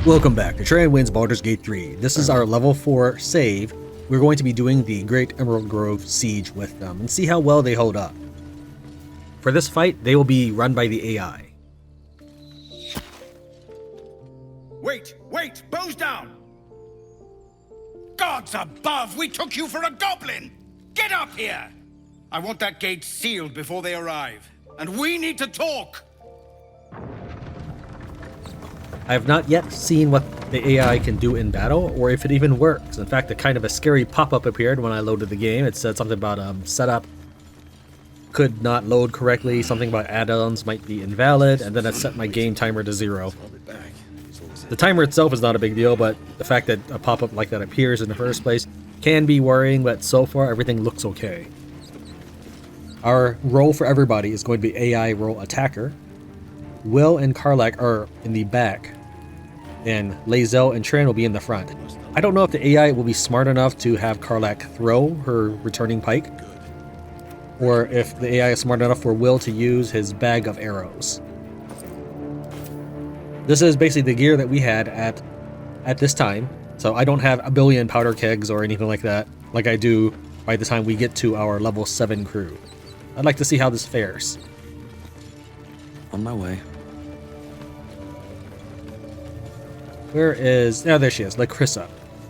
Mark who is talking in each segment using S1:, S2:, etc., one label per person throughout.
S1: Welcome back to Tran Wins Baldur's Gate 3. This is our level 4 save. We're going to be doing the Great Emerald Grove Siege with them and see how well they hold up. For this fight, they will be run by the AI.
S2: Wait! Bows down! Gods above, we took you for a goblin! Get up here! I want that gate sealed before they arrive. And we need to talk!
S1: I have not yet seen what the AI can do in battle, or if it even works. In fact, a kind of a scary pop-up appeared when I loaded the game. It said something about setup could not load correctly, something about add-ons might be invalid, and then it set my game timer to 0. The timer itself is not a big deal, but the fact that a pop-up like that appears in the first place can be worrying, but so far everything looks okay. Our role for everybody is going to be AI role attacker. Will and Karlach are in the back, and Lae'zel and Tran will be in the front. I don't know if the AI will be smart enough to have Karlach throw her returning pike, or if the AI is smart enough for Will to use his bag of arrows. This is basically the gear that we had at this time, so I don't have a billion powder kegs or anything like that, like I do by the time we get to our level 7 crew. I'd like to see how this fares.
S3: On my way.
S1: Where is... Oh, there she is, Lacrissa.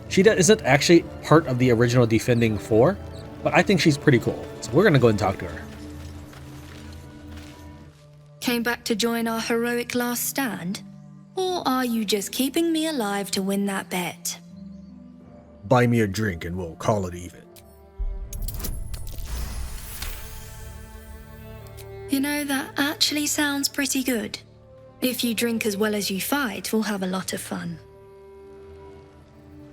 S1: She isn't actually part of the original Defending 4, but I think she's pretty cool, so we're gonna go and talk to her.
S4: Came back to join our heroic last stand? Or are you just keeping me alive to win that bet?
S1: Buy me a drink and we'll call it even.
S4: You know, that actually sounds pretty good. If you drink as well as you fight, we'll have a lot of fun.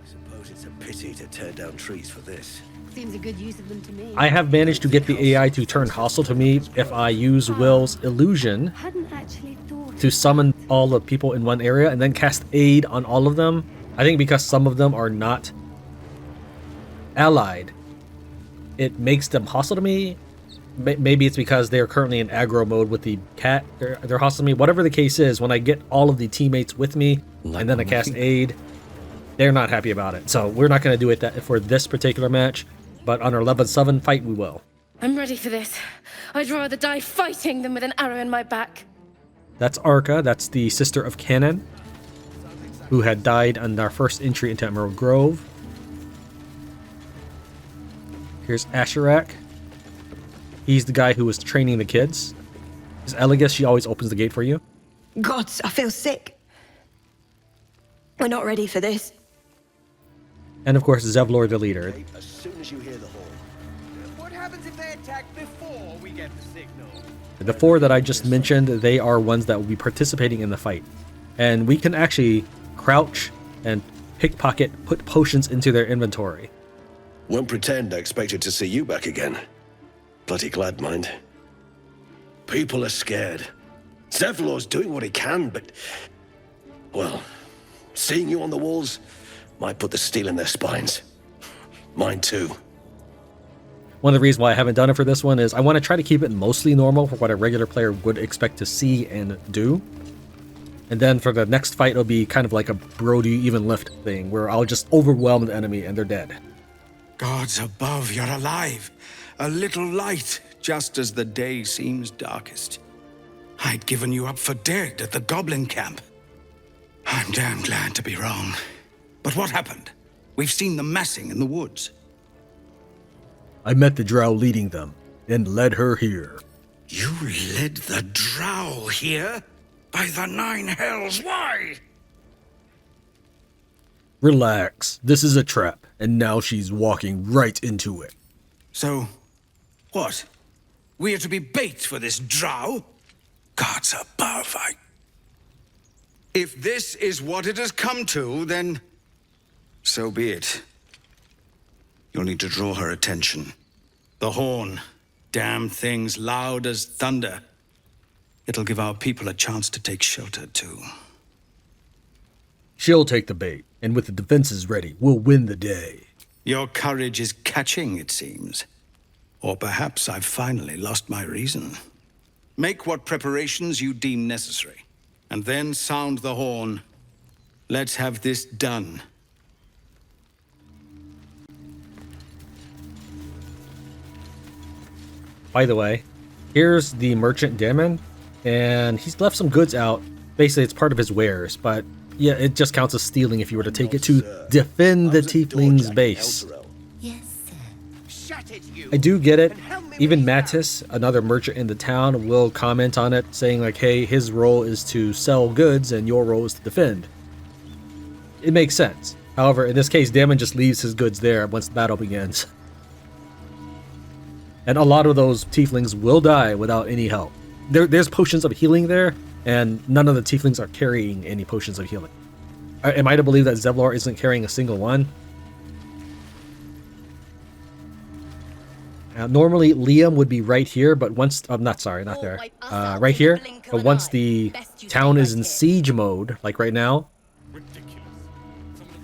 S3: I suppose it's a pity to tear down trees for this.
S5: Seems a good use of them to me.
S1: I have managed to get the AI to turn hostile to me if I use Will's illusion
S5: Hadn't actually thought
S1: to summon all the people in one area and then cast aid on all of them. I think because some of them are not allied, it makes them hostile to me. Maybe it's because they are currently in aggro mode with the cat. They're hostile to me. Whatever the case is, when I get all of the teammates with me and then I cast aid, they're not happy about it. So we're not going to do it for this particular match, but on our level 7 fight, we will.
S6: I'm ready for this. I'd rather die fighting than with an arrow in my back.
S1: That's Arca. That's the sister of Canon, who had died on our first entry into Emerald Grove. Here's Asherak. He's the guy who was training the kids. Is Elegus, she always opens the gate for you.
S7: Gods, I feel sick. We're not ready for this.
S1: And of course, Zevlor, the leader.
S3: As soon as you hear the horn.
S2: What happens if they attack before we get the signal?
S1: The 4 that I just mentioned, they are ones that will be participating in the fight. And we can actually crouch and pickpocket, put potions into their inventory.
S3: Won't pretend I expected to see you back again. Bloody glad, mind. People are scared. Zevlor's doing what he can, but... Well, seeing you on the walls might put the steel in their spines. Mine too.
S1: One of the reasons why I haven't done it for this one is I want to try to keep it mostly normal for what a regular player would expect to see and do. And then for the next fight, it'll be kind of like a bro do you even lift thing, where I'll just overwhelm the enemy and they're dead.
S2: Gods above, you're alive. A little light, just as the day seems darkest. I'd given you up for dead at the goblin camp. I'm damn glad to be wrong. But what happened? We've seen them massing in the woods.
S1: I met the drow leading them and led her here.
S2: You led the drow here? By the 9 hells, why?
S1: Relax, this is a trap, and now she's walking right into it.
S2: So, what? We are to be bait for this drow? Gods above, If this is what it has come to, then... so be it. You'll need to draw her attention. The horn. Damn thing's loud as thunder. It'll give our people a chance to take shelter, too.
S1: She'll take the bait, and with the defenses ready, we'll win the day.
S2: Your courage is catching, it seems. Or perhaps I've finally lost my reason. Make what preparations you deem necessary, and then sound the horn. Let's have this done.
S1: By the way, here's the merchant Damon, and he's left some goods out. Basically, it's part of his wares, but yeah, it just counts as stealing if you were to take it to defend the tieflings' base. I do get it. Even Mattis, another merchant in the town, will comment on it, saying like, hey, his role is to sell goods and your role is to defend. It makes sense. However, in this case, Damon just leaves his goods there once the battle begins. And a lot of those tieflings will die without any help. There's potions of healing there, and none of the tieflings are carrying any potions of healing. Am I to believe that Zevlor isn't carrying a single one? Now, normally Liam would be right here, but once not there. Right here. But once the town is in siege mode, like right now,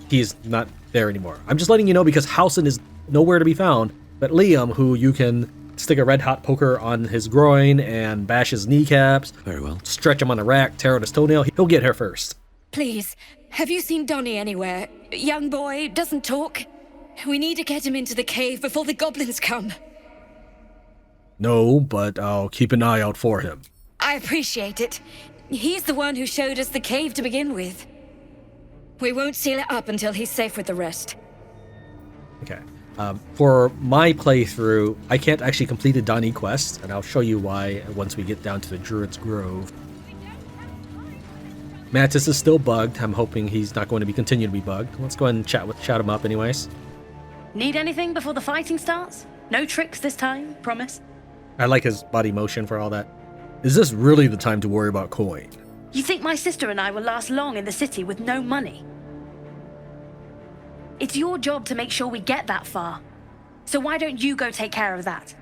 S1: he's not there anymore. I'm just letting you know because Housen is nowhere to be found. But Liam, who you can stick a red hot poker on his groin and bash his kneecaps, very well, stretch him on a rack, tear out his toenail, he'll get here first.
S8: Please, have you seen Donnie anywhere? Young boy, doesn't talk. We need to get him into the cave before the goblins come.
S1: No, but I'll keep an eye out for him.
S8: I appreciate it. He's the one who showed us the cave to begin with. We won't seal it up until he's safe with the rest.
S1: Okay. For my playthrough, I can't actually complete a Donnie quest, and I'll show you why once we get down to the Druid's Grove. Mattis is still bugged. I'm hoping he's not going to continue to be bugged. Let's go ahead and chat him up anyways.
S9: Need anything before the fighting starts? No tricks this time, promise?
S1: I like his body motion for all that. Is this really the time to worry about coin?
S9: You think my sister and I will last long in the city with no money? It's your job to make sure we get that far. So why don't you go take care of that?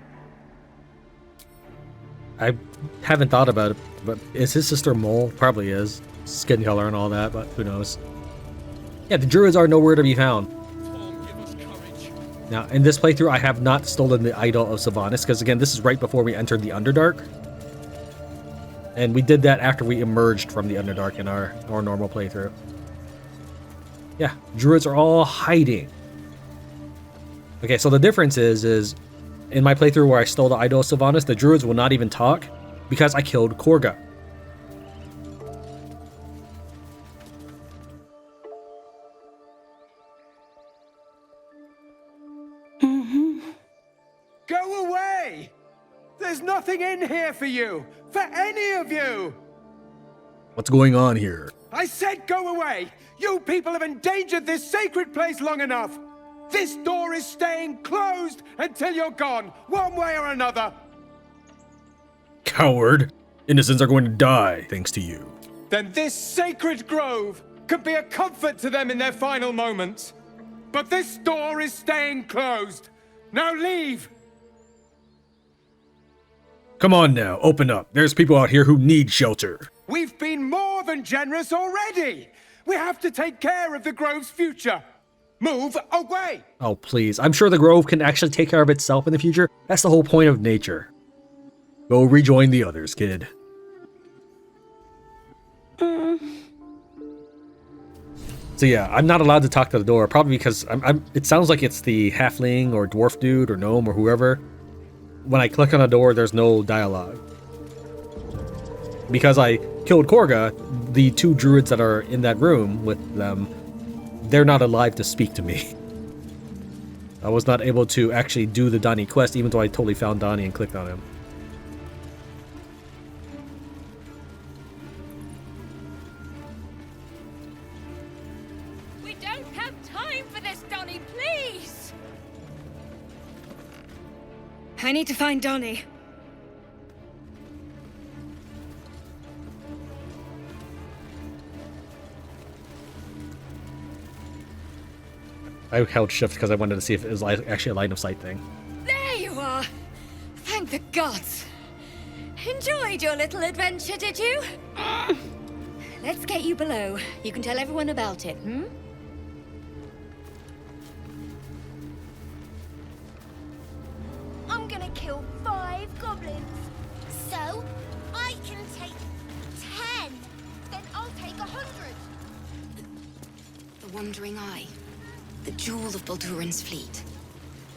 S1: I haven't thought about it, but is his sister mole? Probably is. Skin color and all that, but who knows. Yeah, the druids are nowhere to be found. Now, in this playthrough, I have not stolen the Idol of Sylvanas, because again, this is right before we entered the Underdark. And we did that after we emerged from the Underdark in our normal playthrough. Yeah, druids are all hiding. Okay, so the difference is in my playthrough where I stole the Idol of Sylvanas, the druids will not even talk because I killed Korga.
S10: Go away! There's nothing in here for you! For any of you!
S1: What's going on here?
S10: I said go away! You people have endangered this sacred place long enough! This door is staying closed until you're gone, one way or another!
S1: Coward! Innocents are going to die, thanks to you.
S10: Then this sacred grove could be a comfort to them in their final moments. But this door is staying closed. Now leave!
S1: Come on now, open up. There's people out here who need shelter.
S10: We've been more than generous already! We have to take care of the grove's future. Move away!
S1: Oh, please. I'm sure the grove can actually take care of itself in the future. That's the whole point of nature. Go rejoin the others, kid. So yeah, I'm not allowed to talk to the door, probably because it sounds like it's the halfling or dwarf dude or gnome or whoever. When I click on a door, there's no dialogue. Because I killed Korga, the two druids that are in that room with them, they're not alive to speak to me. I was not able to actually do the Donnie quest, even though I totally found Donnie and clicked on him.
S8: We don't have time for this, Donnie, please! I need to find Donnie.
S1: I held shift because I wanted to see if it was actually a line of sight thing.
S8: There you are! Thank the gods! Enjoyed your little adventure, did you? Let's get you below. You can tell everyone about it, hmm?
S5: I'm gonna kill 5 goblins. So, I can take 10. Then I'll take 100.
S8: The Wandering Eye. The jewel of Baldurin's fleet.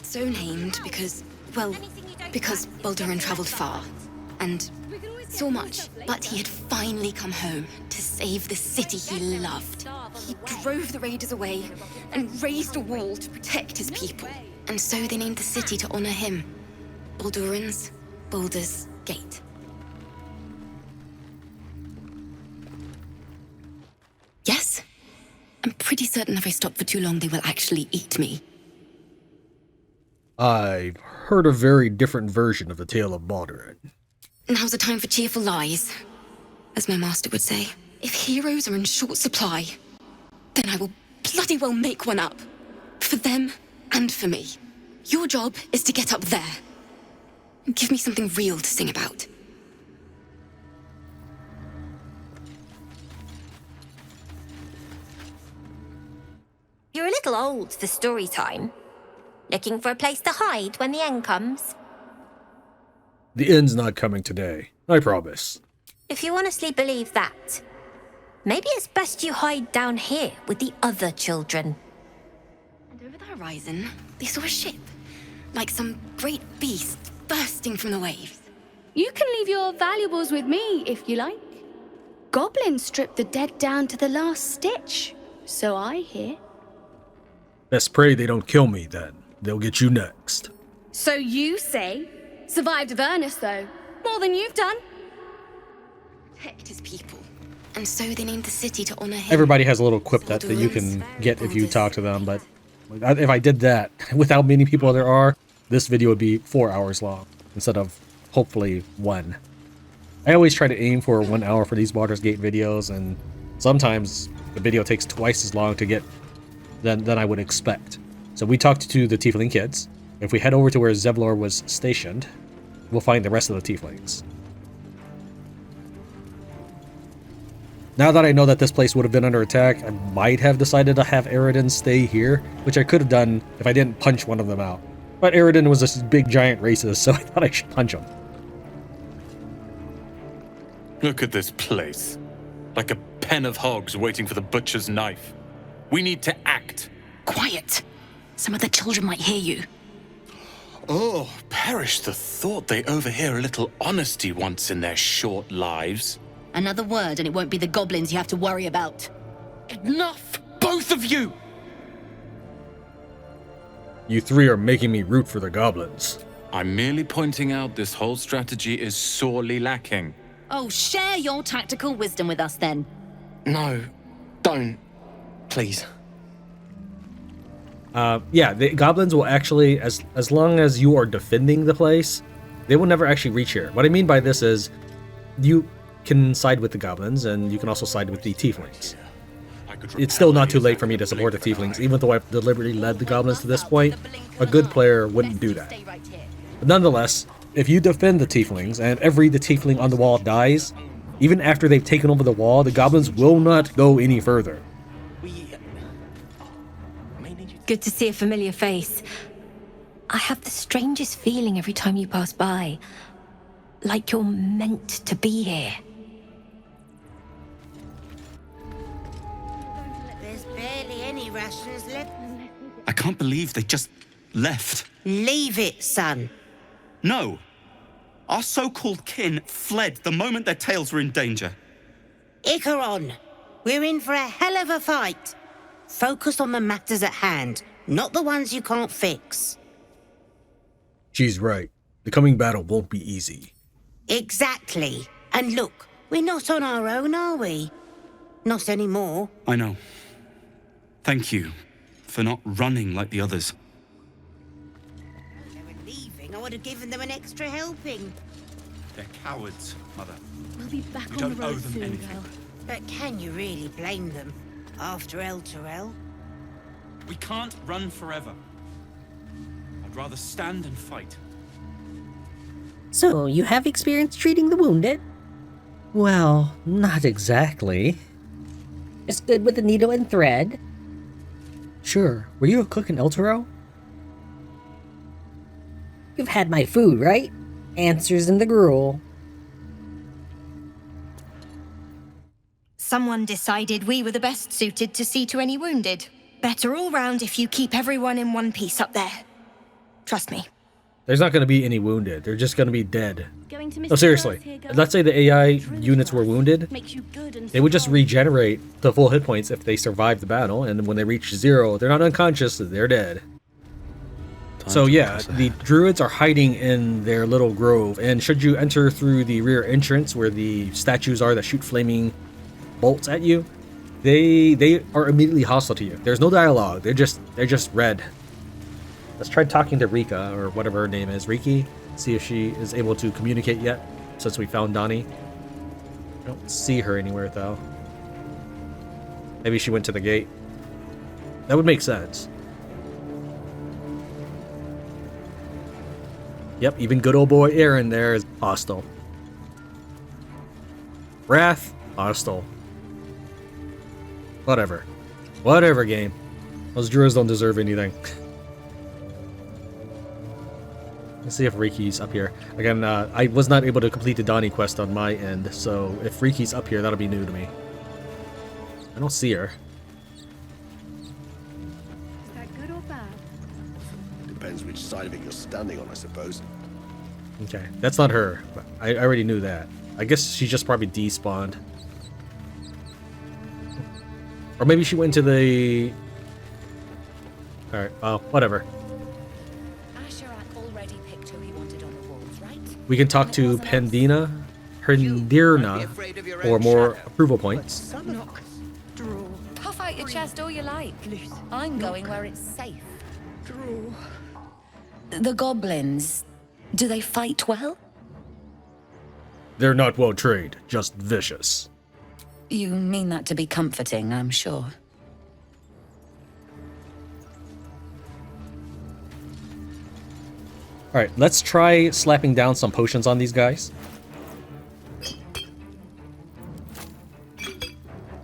S8: So named because, well, because Baldurin traveled far. And so much. But he had finally come home to save the city he loved. He drove the raiders away and raised a wall to protect his people. And so they named the city to honor him. Baldurin's Baldur's Gate. Yes? I'm pretty certain if I stop for too long, they will actually eat me.
S1: I've heard a very different version of the tale of Baldur.
S8: Now's the time for cheerful lies, as my master would say. If heroes are in short supply, then I will bloody well make one up. For them and for me. Your job is to get up there. Give me something real to sing about.
S5: You're a little old for story time. Looking for a place to hide when the end comes?
S1: The end's not coming today, I promise.
S5: If you honestly believe that, maybe it's best you hide down here with the other children.
S8: And over the horizon, they saw a ship. Like some great beast bursting from the waves.
S6: You can leave your valuables with me, if you like. Goblins strip the dead down to the last stitch, so I hear.
S1: Best pray they don't kill me then. They'll get you next.
S6: So you say? Survived Avernus, though. More than you've done.
S8: Protect his people. And so they named the city to honor him.
S1: Everybody has a little quip that you can get if you talk to them, but if I did that, with how many people there are, this video would be 4 hours long, instead of, hopefully, 1. I always try to aim for 1 hour for these Baldur's Gate videos, and sometimes the video takes twice as long to get than I would expect. So we talked to the tiefling kids. If we head over to where Zevlor was stationed, we'll find the rest of the tieflings. Now that I know that this place would have been under attack, I might have decided to have Aerodin stay here, which I could have done if I didn't punch one of them out. But Aerodin was this big giant racist, so I thought I should punch him.
S11: Look at this place. Like a pen of hogs waiting for the butcher's knife. We need to act.
S9: Quiet. Some of the children might hear you.
S11: Oh, perish the thought they overhear a little honesty once in their short lives.
S9: Another word and it won't be the goblins you have to worry about.
S11: Enough! Both of you!
S1: You three are making me root for the goblins.
S11: I'm merely pointing out this whole strategy is sorely lacking.
S9: Oh, share your tactical wisdom with us then.
S12: No, don't. Please.
S1: Yeah, the goblins will actually, as long as you are defending the place, they will never actually reach here. What I mean by this is, you can side with the goblins, and you can also side with the tieflings. It's still not too late for me to support the tieflings, even though I've deliberately led the goblins to this point. A good player wouldn't do that. But nonetheless, if you defend the tieflings, and the tiefling on the wall dies, even after they've taken over the wall, the goblins will not go any further.
S8: Good to see a familiar face. I have the strangest feeling every time you pass by. Like you're meant to be here.
S13: There's barely any rations left.
S14: I can't believe they just left.
S13: Leave it, son.
S14: No. Our so-called kin fled the moment their tails were in danger.
S13: Icaron, we're in for a hell of a fight. Focus on the matters at hand, not the ones you can't fix.
S1: She's right. The coming battle won't be easy.
S13: Exactly. And look, we're not on our own, are we? Not anymore.
S14: I know. Thank you for not running like the others.
S13: If they were leaving, I would have given them an extra helping.
S14: They're cowards, Mother.
S6: We'll be back
S14: We
S6: on the
S14: don't owe
S6: road
S14: them
S6: soon,
S14: anything.
S6: girl.
S13: But can you really blame them? After El Terrell?
S14: We can't run forever. I'd rather stand and fight.
S15: So, you have experience treating the wounded? Well, not exactly. Just good with a needle and thread.
S1: Sure. Were you a cook in Eltero?
S15: You've had my food, right? Answers in the gruel.
S5: Someone decided we were the best suited to see to any wounded. Better all round if you keep everyone in one piece up there. Trust me.
S1: There's not going to be any wounded. They're just going to be dead. No, seriously. Let's say the AI units were wounded. They would just regenerate to full hit points if they survive the battle, and when they reach 0, they're not unconscious, they're dead. So yeah, the druids are hiding in their little grove, and should you enter through the rear entrance where the statues are that shoot flaming bolts at you, they are immediately hostile to you. There's no dialogue. They're just red. Let's try talking to Rika, or whatever her name is, Riki. See if she is able to communicate yet, since we found Donnie. I don't see her anywhere though. Maybe she went to the gate. That would make sense. Yep, even good old boy Aaron there is hostile. Wrath, hostile. Whatever. Whatever, game. Those druids don't deserve anything. Let's see if Riki's up here. Again, I was not able to complete the Donnie quest on my end, so if Riki's up here, that'll be new to me. I don't see her.
S6: Is that good or bad?
S3: Depends which side of it you're standing on, I suppose.
S1: Okay, that's not her. But I already knew that. I guess she just probably despawned. Or maybe she went to the... Alright, well, whatever. We can talk to Pendina, Herdirna, for more approval points.
S16: Puff out your chest all you like. I'm going where it's safe. The goblins, do they fight well?
S1: They're not well trained, just vicious.
S16: You mean that to be comforting, I'm sure.
S1: Alright, let's try slapping down some potions on these guys.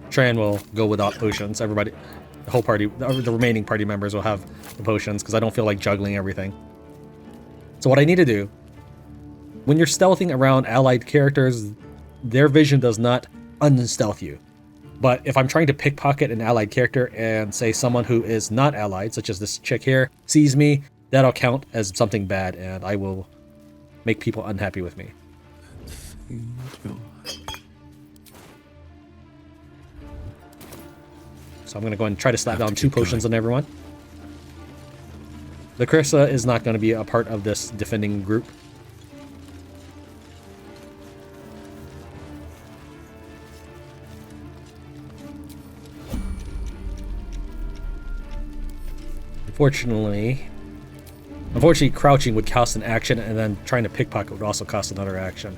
S1: Tran will go without potions. Everybody, the whole party, the remaining party members will have the potions because I don't feel like juggling everything. So what I need to do, when you're stealthing around allied characters, their vision does not unstealth you. But if I'm trying to pickpocket an allied character and say someone who is not allied, such as this chick here, sees me, that'll count as something bad, and I will make people unhappy with me. So I'm going to go and try to slap down 2 potions on everyone. The Carissa is not going to be a part of this defending group. Unfortunately, crouching would cost an action, and then trying to pickpocket would also cost another action.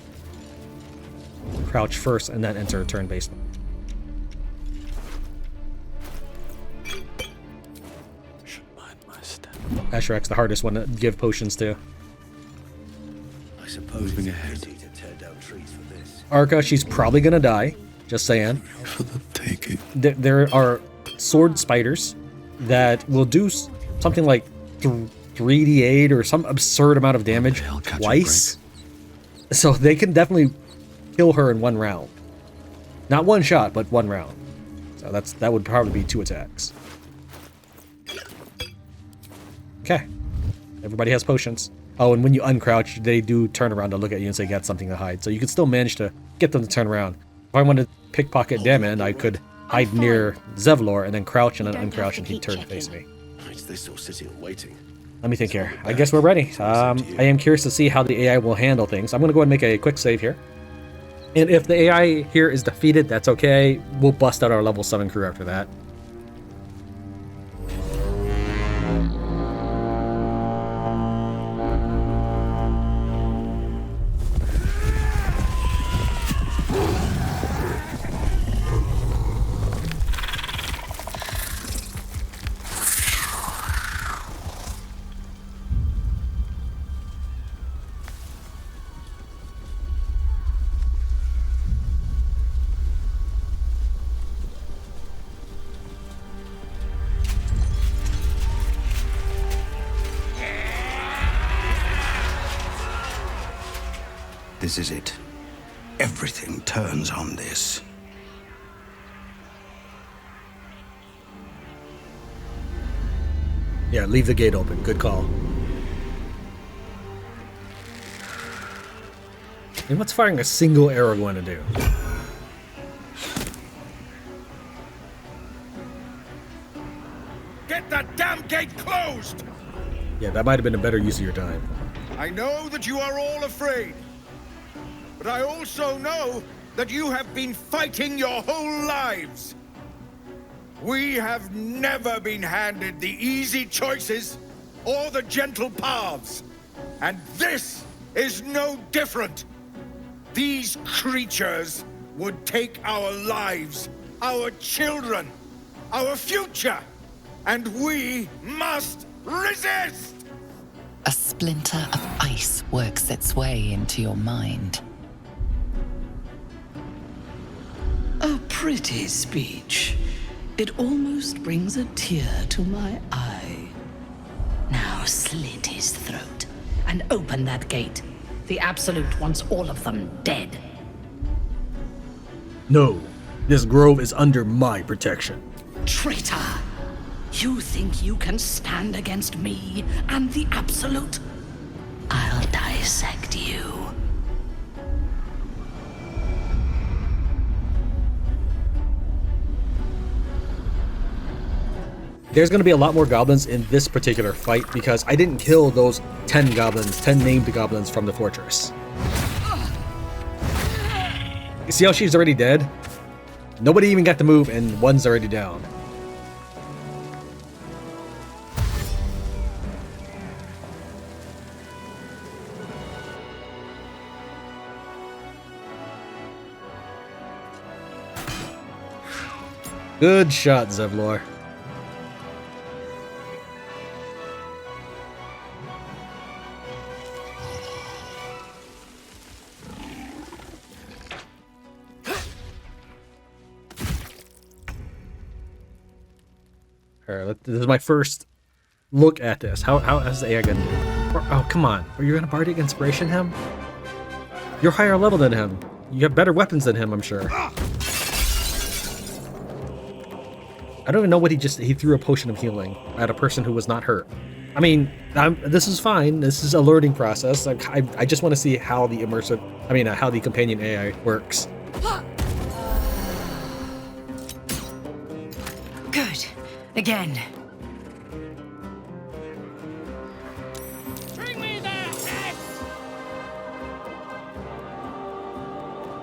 S1: Crouch first, and then enter a turn-based. Asherak's the hardest one to give potions to.
S3: I suppose moving ahead. To tear down trees for this.
S1: Arca, she's probably gonna die. Just saying. There are sword spiders that will do something like 3d8 or some absurd amount of damage twice. So they can definitely kill her in 1 round. Not 1 shot, but 1 round. So that would probably be 2 attacks. Okay. Everybody has potions. Oh, and when you uncrouch, they do turn around to look at you and say you got something to hide. So you can still manage to get them to turn around. If I wanted to pickpocket Damon, I could hide near Zevlor and then crouch and then uncrouch and he'd turn to face me.
S3: Is this still sitting and waiting?
S1: Let me think here. I guess we're ready. I am curious to see how the AI will handle things. I'm going to go ahead and make a quick save here. And if the AI here is defeated, that's okay. We'll bust out our level 7 crew after that.
S2: This is it. Everything turns on this.
S1: Yeah, leave the gate open. Good call. And what's firing a single arrow going to do?
S10: Get that damn gate closed!
S1: Yeah, that might have been a better use of your time.
S10: I know that you are all afraid, but I also know that you have been fighting your whole lives. We have never been handed the easy choices or the gentle paths, and this is no different. These creatures would take our lives, our children, our future, and we must resist!
S17: A splinter of ice works its way into your mind.
S18: A pretty speech. It almost brings a tear to my eye. Now slit his throat and open that gate. The Absolute wants all of them dead.
S1: No, this grove is under my protection.
S18: Traitor! You think you can stand against me and the Absolute? I'll dissect you.
S1: There's going to be a lot more goblins in this particular fight because I didn't kill those 10 goblins, 10 named goblins from the fortress. You see how she's already dead? Nobody even got to move and one's already down. Good shot, Zevlor. This is my first look at this. How's the AI gonna do? Oh, come on. Are you gonna Bardic Inspiration him? You're higher level than him. You have better weapons than him, I'm sure. I don't even know what he threw a potion of healing at a person who was not hurt. I mean, this is fine. This is a learning process. I just want to see how the how the companion AI works.
S19: Good. Again.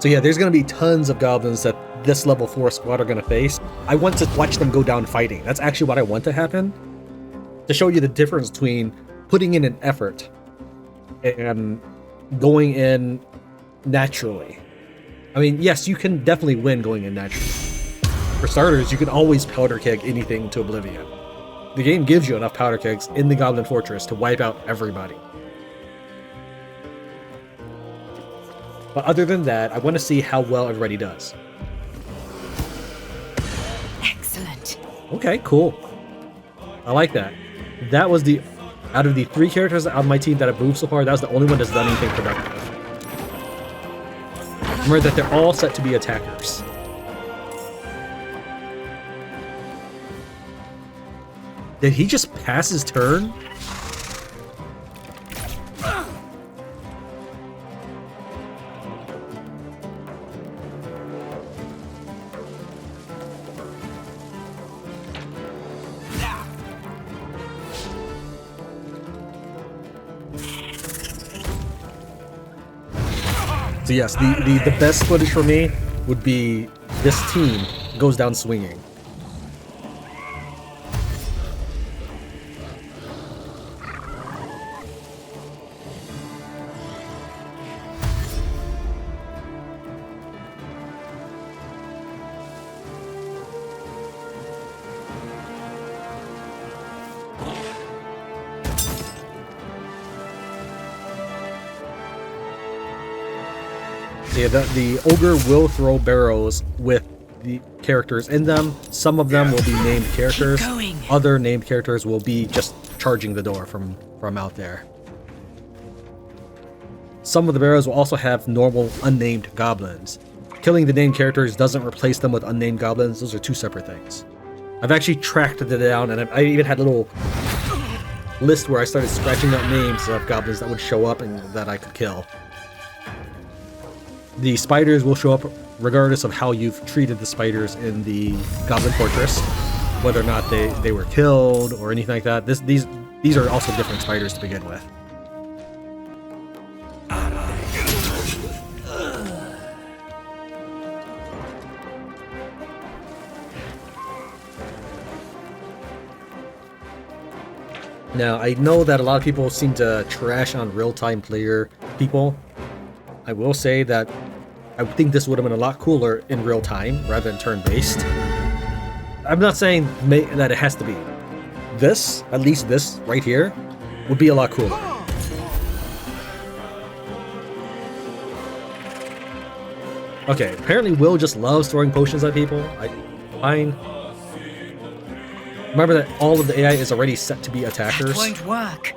S1: So yeah, there's going to be tons of goblins that this level 4 squad are going to face. I want to watch them go down fighting. That's actually what I want to happen. To show you the difference between putting in an effort and going in naturally. I mean, yes, you can definitely win going in naturally. For starters, you can always powder keg anything to oblivion. The game gives you enough powder kegs in the Goblin Fortress to wipe out everybody. But other than that, I want to see how well everybody does.
S19: Excellent.
S1: Okay, cool. I like that. That was out of the 3 characters on my team that have moved so far, that was the only one that's done anything productive. Remember that they're all set to be attackers. Did he just pass his turn? So yes, the best footage for me would be this team goes down swinging. Yeah, the ogre will throw barrows with the characters in them. Some of them will be named characters. Other named characters will be just charging the door from out there. Some of the barrows will also have normal unnamed goblins. Killing the named characters doesn't replace them with unnamed goblins. Those are 2 separate things. I've actually tracked it down, and I even had little list where I started scratching out names of goblins that would show up and that I could kill. The spiders will show up regardless of how you've treated the spiders in the Goblin Fortress, whether or not they were killed or anything like that. These are also different spiders to begin with. Now, I know that a lot of people seem to trash on real-time player people. I will say that I think this would have been a lot cooler in real time rather than turn-based. I'm not saying that it has to be. This, at least this right here, would be a lot cooler. Okay, apparently Will just loves throwing potions at people. Fine. Remember that all of the AI is already set to be attackers.
S19: That won't work.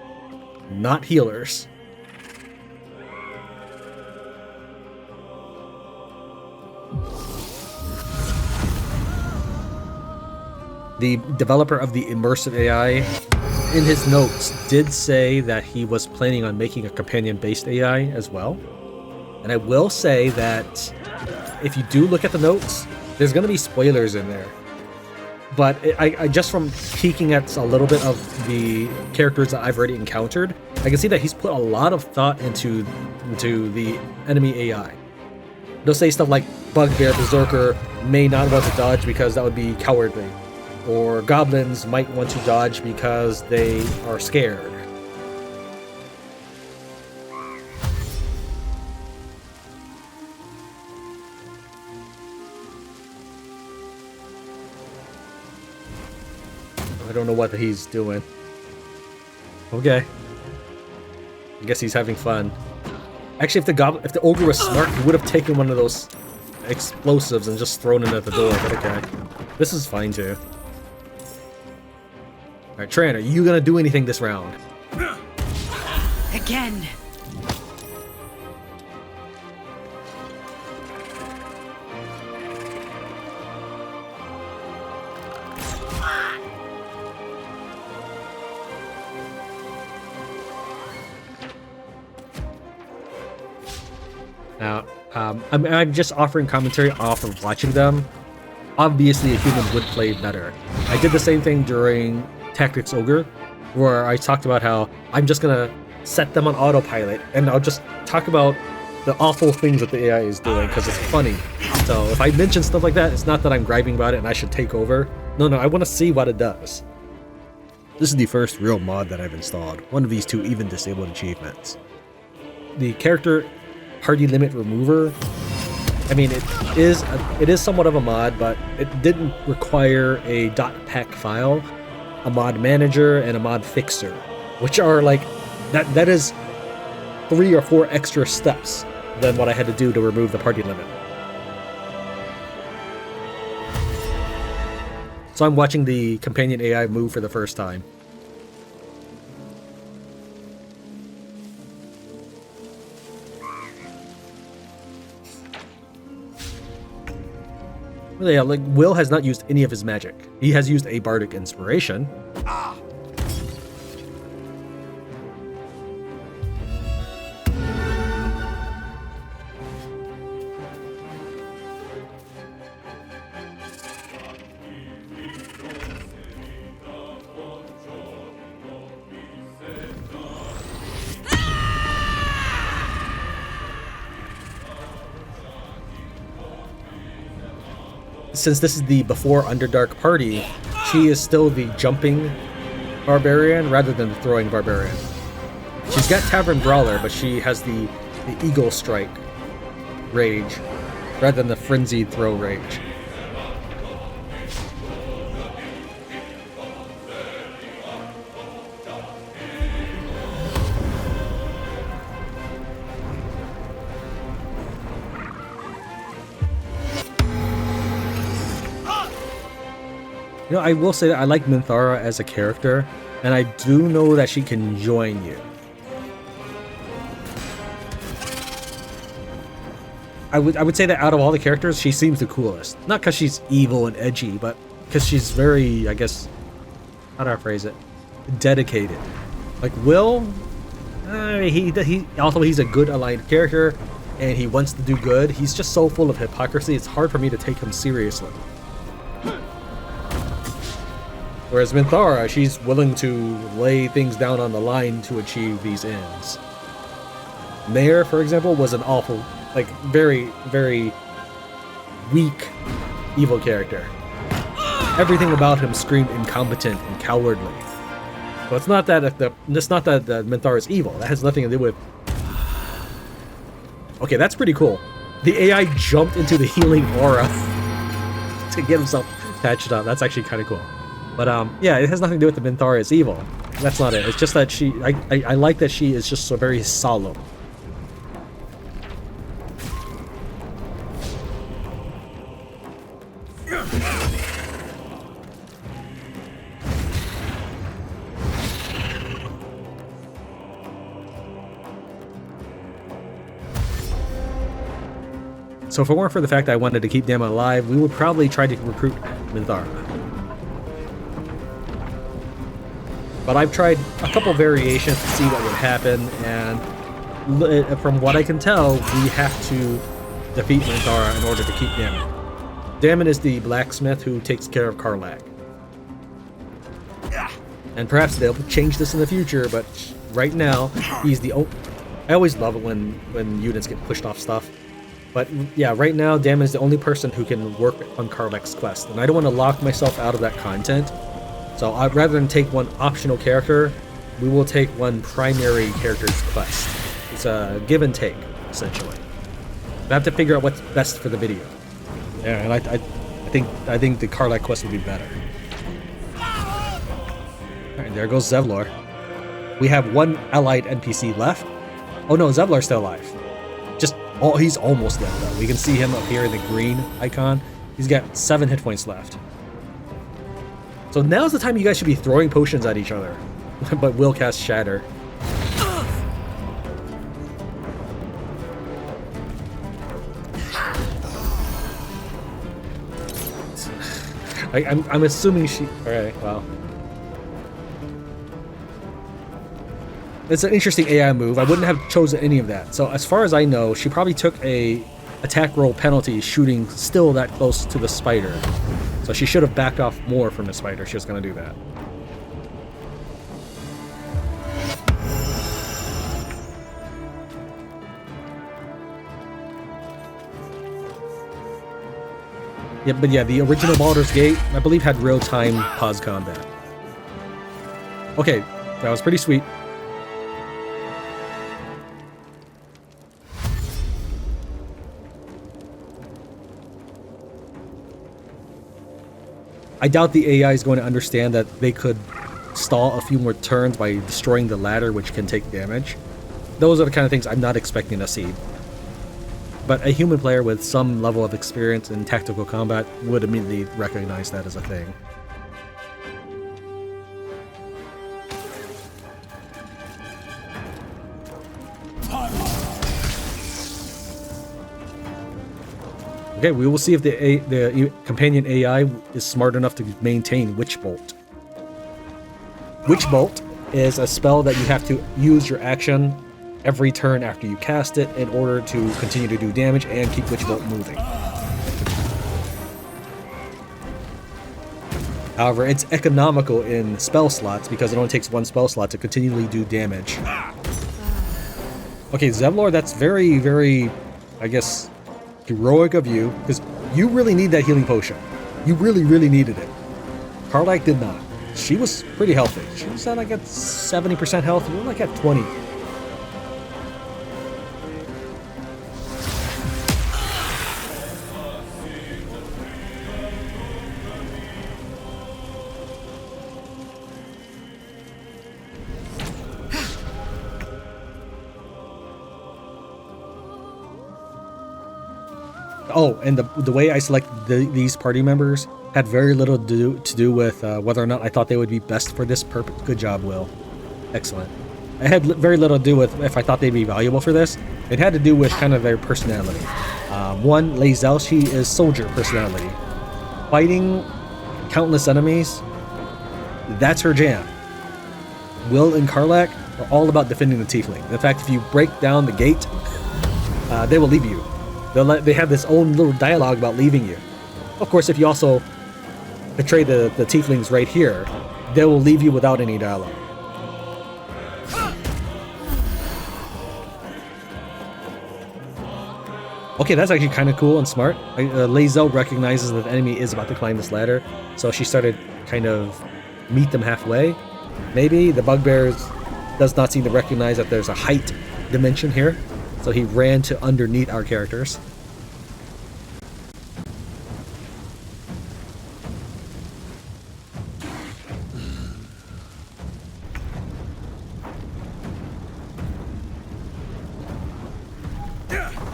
S1: Not healers. The developer of the Immersive AI, in his notes, did say that he was planning on making a companion-based AI as well. And I will say that if you do look at the notes, there's going to be spoilers in there. But I just from peeking at a little bit of the characters that I've already encountered, I can see that he's put a lot of thought into the enemy AI. They'll say stuff like Bugbear Berserker may not want to dodge because that would be cowardly, or goblins might want to dodge because they are scared. I don't know what he's doing. Okay. I guess he's having fun. Actually, if the ogre was smart, he would have taken one of those explosives and just thrown it at the door, but okay. This is fine too. Alright, Tran, are you gonna do anything this round?
S19: Again.
S1: Now, I'm just offering commentary off of watching them. Obviously, a human would play better. I did the same thing during Tactics Ogre, where I talked about how I'm just gonna set them on autopilot, and I'll just talk about the awful things that the AI is doing, because it's funny. So if I mention stuff like that, it's not that I'm griping about it and I should take over. No, I want to see what it does. This is the first real mod that I've installed. One of these two even disabled achievements. The character party limit remover, I mean, it is somewhat of a mod, but it didn't require a .pack file, a mod manager, and a mod fixer, which are like, that is 3 or 4 extra steps than what I had to do to remove the party limit. So I'm watching the companion AI move for the first time. Yeah, like, Will has not used any of his magic. He has used a bardic inspiration. Since this is the before Underdark party, she is still the jumping barbarian rather than the throwing barbarian. She's got Tavern Brawler, but she has the Eagle Strike rage rather than the Frenzied Throw rage. You know, I will say that I like Minthara as a character, and I do know that she can join you. I would say that out of all the characters, she seems the coolest. Not because she's evil and edgy, but because she's very, I guess, how do I phrase it? Dedicated. Like Will, although he's a good aligned character and he wants to do good, he's just so full of hypocrisy, it's hard for me to take him seriously. Whereas Minthara, she's willing to lay things down on the line to achieve these ends. Mayor, for example, was an awful, like, very, very weak evil character. Everything about him screamed incompetent and cowardly. So it's not that Minthara is evil. That has nothing to do with. Okay, that's pretty cool. The AI jumped into the healing aura to get himself patched up. That's actually kind of cool. But yeah, it has nothing to do with the Minthara is evil. That's not it. It's just that I like that she is just so very solemn. So if it weren't for the fact that I wanted to keep Damon alive, we would probably try to recruit Minthara. But I've tried a couple variations to see what would happen, and from what I can tell, we have to defeat Minthara in order to keep Damon. Damon is the blacksmith who takes care of Karlach. And perhaps they'll change this in the future, but right now, he's the only... I always love it when units get pushed off stuff. But yeah, right now, Damon is the only person who can work on Karlach's quest, and I don't want to lock myself out of that content. So rather than take one optional character, we will take one primary character's quest. It's a give and take, essentially. I have to figure out what's best for the video. Yeah, and I think the Karlach quest would be better. Alright, there goes Zevlor. We have one allied NPC left. Oh no, Zevlor's still alive. Oh, he's almost dead though. We can see him up here in the green icon. He's got 7 hit points left. So now's the time you guys should be throwing potions at each other. But we'll cast Shatter. I'm assuming she... Alright, well. It's an interesting AI move. I wouldn't have chosen any of that. So as far as I know, she probably took a attack roll penalty shooting still that close to the spider. So she should have backed off more from the spider if she was going to do that. Yeah, but yeah, the original Baldur's Gate, I believe, had real-time pause combat. Okay, that was pretty sweet. I doubt the AI is going to understand that they could stall a few more turns by destroying the ladder, which can take damage. Those are the kind of things I'm not expecting to see. But a human player with some level of experience in tactical combat would immediately recognize that as a thing. Okay, we will see if the companion AI is smart enough to maintain Witch Bolt. Witch Bolt is a spell that you have to use your action every turn after you cast it in order to continue to do damage and keep Witch Bolt moving. However, it's economical in spell slots because it only takes one spell slot to continually do damage. Okay, Zevlor, that's very, very, I guess, heroic of you, because you really need that healing potion. You really, really needed it. Karlach did not. She was pretty healthy. She was at like at 70% health. We were like at 20. Oh, and the way I select these party members had very little to do with whether or not I thought they would be best for this purpose. Good job, Will. Excellent. It had very little to do with if I thought they'd be valuable for this. It had to do with kind of their personality. One, Lae'zel, she is soldier personality. Fighting countless enemies, that's her jam. Will and Karlach are all about defending the tiefling. In fact, if you break down the gate, they will leave you. They have this own little dialogue about leaving you. Of course, if you also betray the tieflings right here, they will leave you without any dialogue. Okay, that's actually kind of cool and smart. Lae'zel recognizes that the enemy is about to climb this ladder, so she started kind of meet them halfway. Maybe the bugbears does not seem to recognize that there's a height dimension here, so he ran to underneath our characters.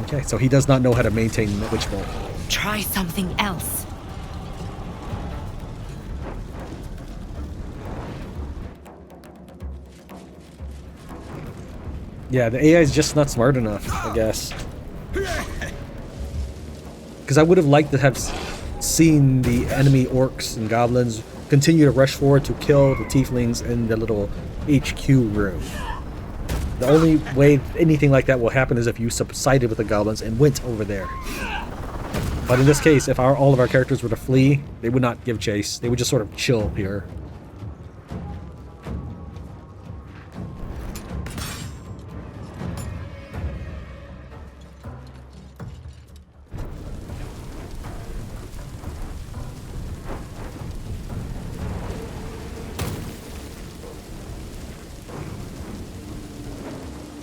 S1: Okay, so he does not know how to maintain Witch Bolt.
S19: Try something else.
S1: Yeah, the AI is just not smart enough, I guess. Because I would have liked to have seen the enemy orcs and goblins continue to rush forward to kill the tieflings in the little HQ room. The only way anything like that will happen is if you subsided with the goblins and went over there. But in this case, if all of our characters were to flee, they would not give chase. They would just sort of chill here.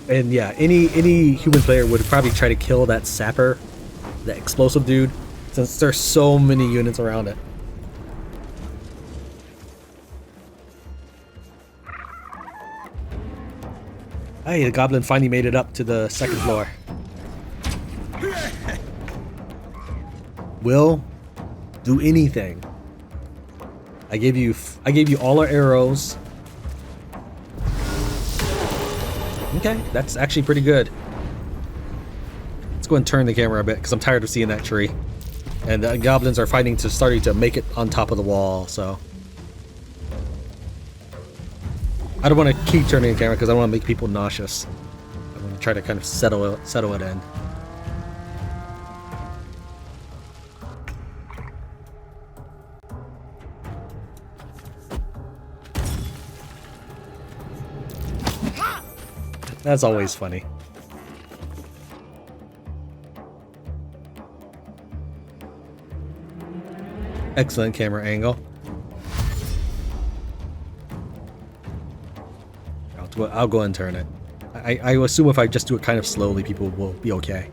S1: And yeah, any human player would probably try to kill that sapper, that explosive dude, since there's so many units around it. Hey, the goblin finally made it up to the second floor. Will, do anything. I gave you all our arrows. Okay, that's actually pretty good. Let's go and turn the camera a bit because I'm tired of seeing that tree. And the goblins are starting to make it on top of the wall, so. I don't want to keep turning the camera because I don't want to make people nauseous. I want to try to kind of settle it in. That's always funny. Excellent camera angle. I'll go and turn it. I assume if I just do it kind of slowly, people will be okay.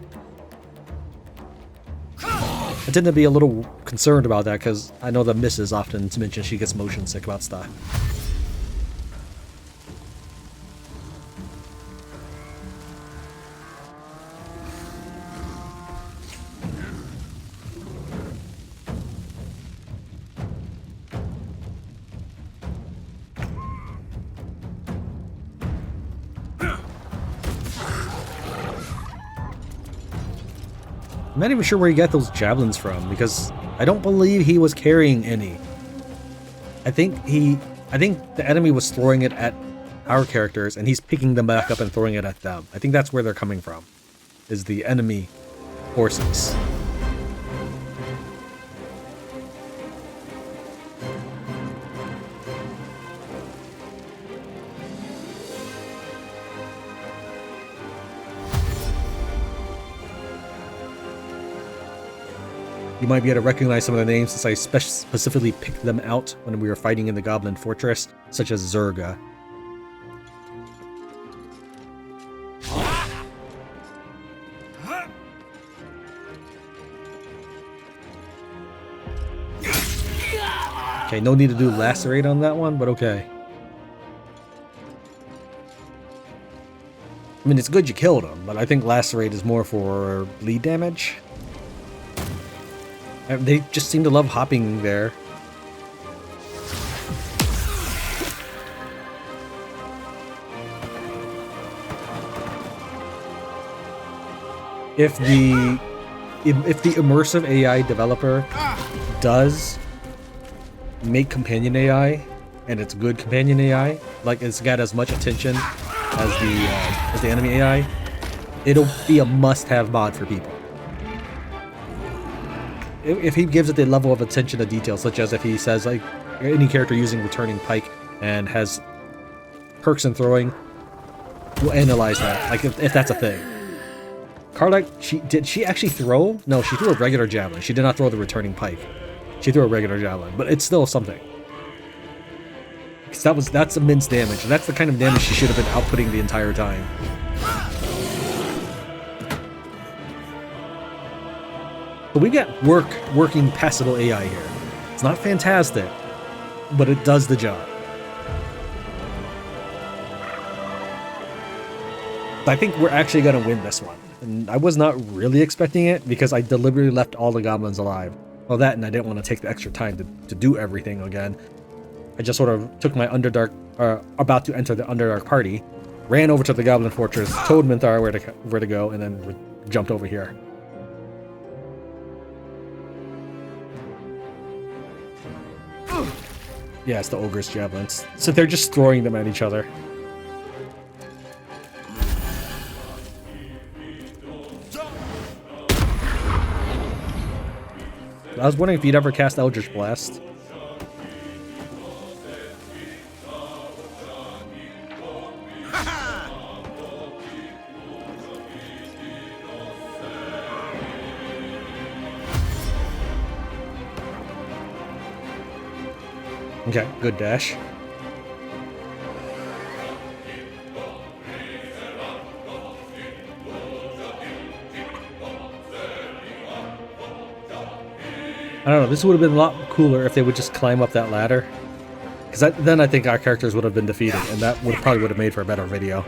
S1: I tend to be a little concerned about that because I know the missus often mentions she gets motion sick about stuff. I'm not even sure where he got those javelins from because I don't believe he was carrying any. I think the enemy was throwing it at our characters and he's picking them back up and throwing it at them. I think that's where they're coming from, is the enemy forces. You might be able to recognize some of the names since I specifically picked them out when we were fighting in the Goblin Fortress, such as Zerga. Okay, no need to do Lacerate on that one, but okay. I mean, it's good you killed him, but I think Lacerate is more for bleed damage. They just seem to love hopping there. If the immersive AI developer does make companion AI and it's good companion AI, like it's got as much attention as the enemy AI, it'll be a must-have mod for people. If he gives it the level of attention to detail, such as if he says like any character using returning pike and has perks and throwing, we'll analyze that, like if that's a thing. Karlach, did she actually throw? No, she threw a regular javelin. She did not throw the returning pike. She threw a regular javelin, but it's still something. Because that's immense damage, and that's the kind of damage she should have been outputting the entire time. But we got working passable AI here. It's not fantastic, but it does the job. I think we're actually going to win this one. And I was not really expecting it because I deliberately left all the goblins alive. Well, that, and I didn't want to take the extra time to do everything again. I just sort of took my Underdark, about to enter the Underdark party, ran over to the Goblin Fortress, told Minthara where to go, and then jumped over here. Yeah, it's the Ogre's Javelins. So they're just throwing them at each other. I was wondering if you'd ever cast Eldritch Blast. Okay, good dash. I don't know, this would have been a lot cooler if they would just climb up that ladder. Because then I think our characters would have been defeated, and that probably would have made for a better video.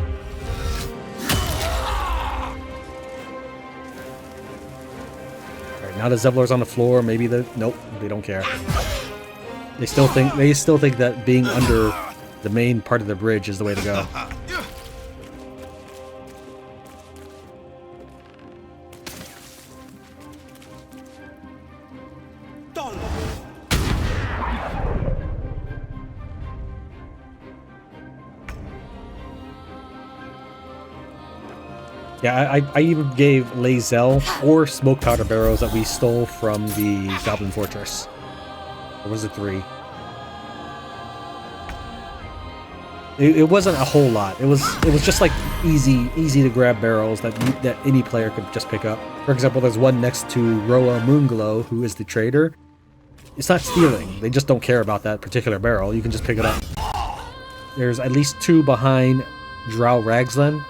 S1: Alright, now the Zevlor's on the floor, maybe nope, they don't care. They still think that being under the main part of the bridge is the way to go. Yeah, I even gave Lae'zel 4 smoke powder barrels that we stole from the Goblin Fortress. Or was it 3? It wasn't a whole lot. It was just like easy to grab barrels that any player could just pick up. For example, there's one next to Roa Moonglow, who is the trader. It's not stealing. They just don't care about that particular barrel. You can just pick it up. There's at least 2 behind Drow Ragslen,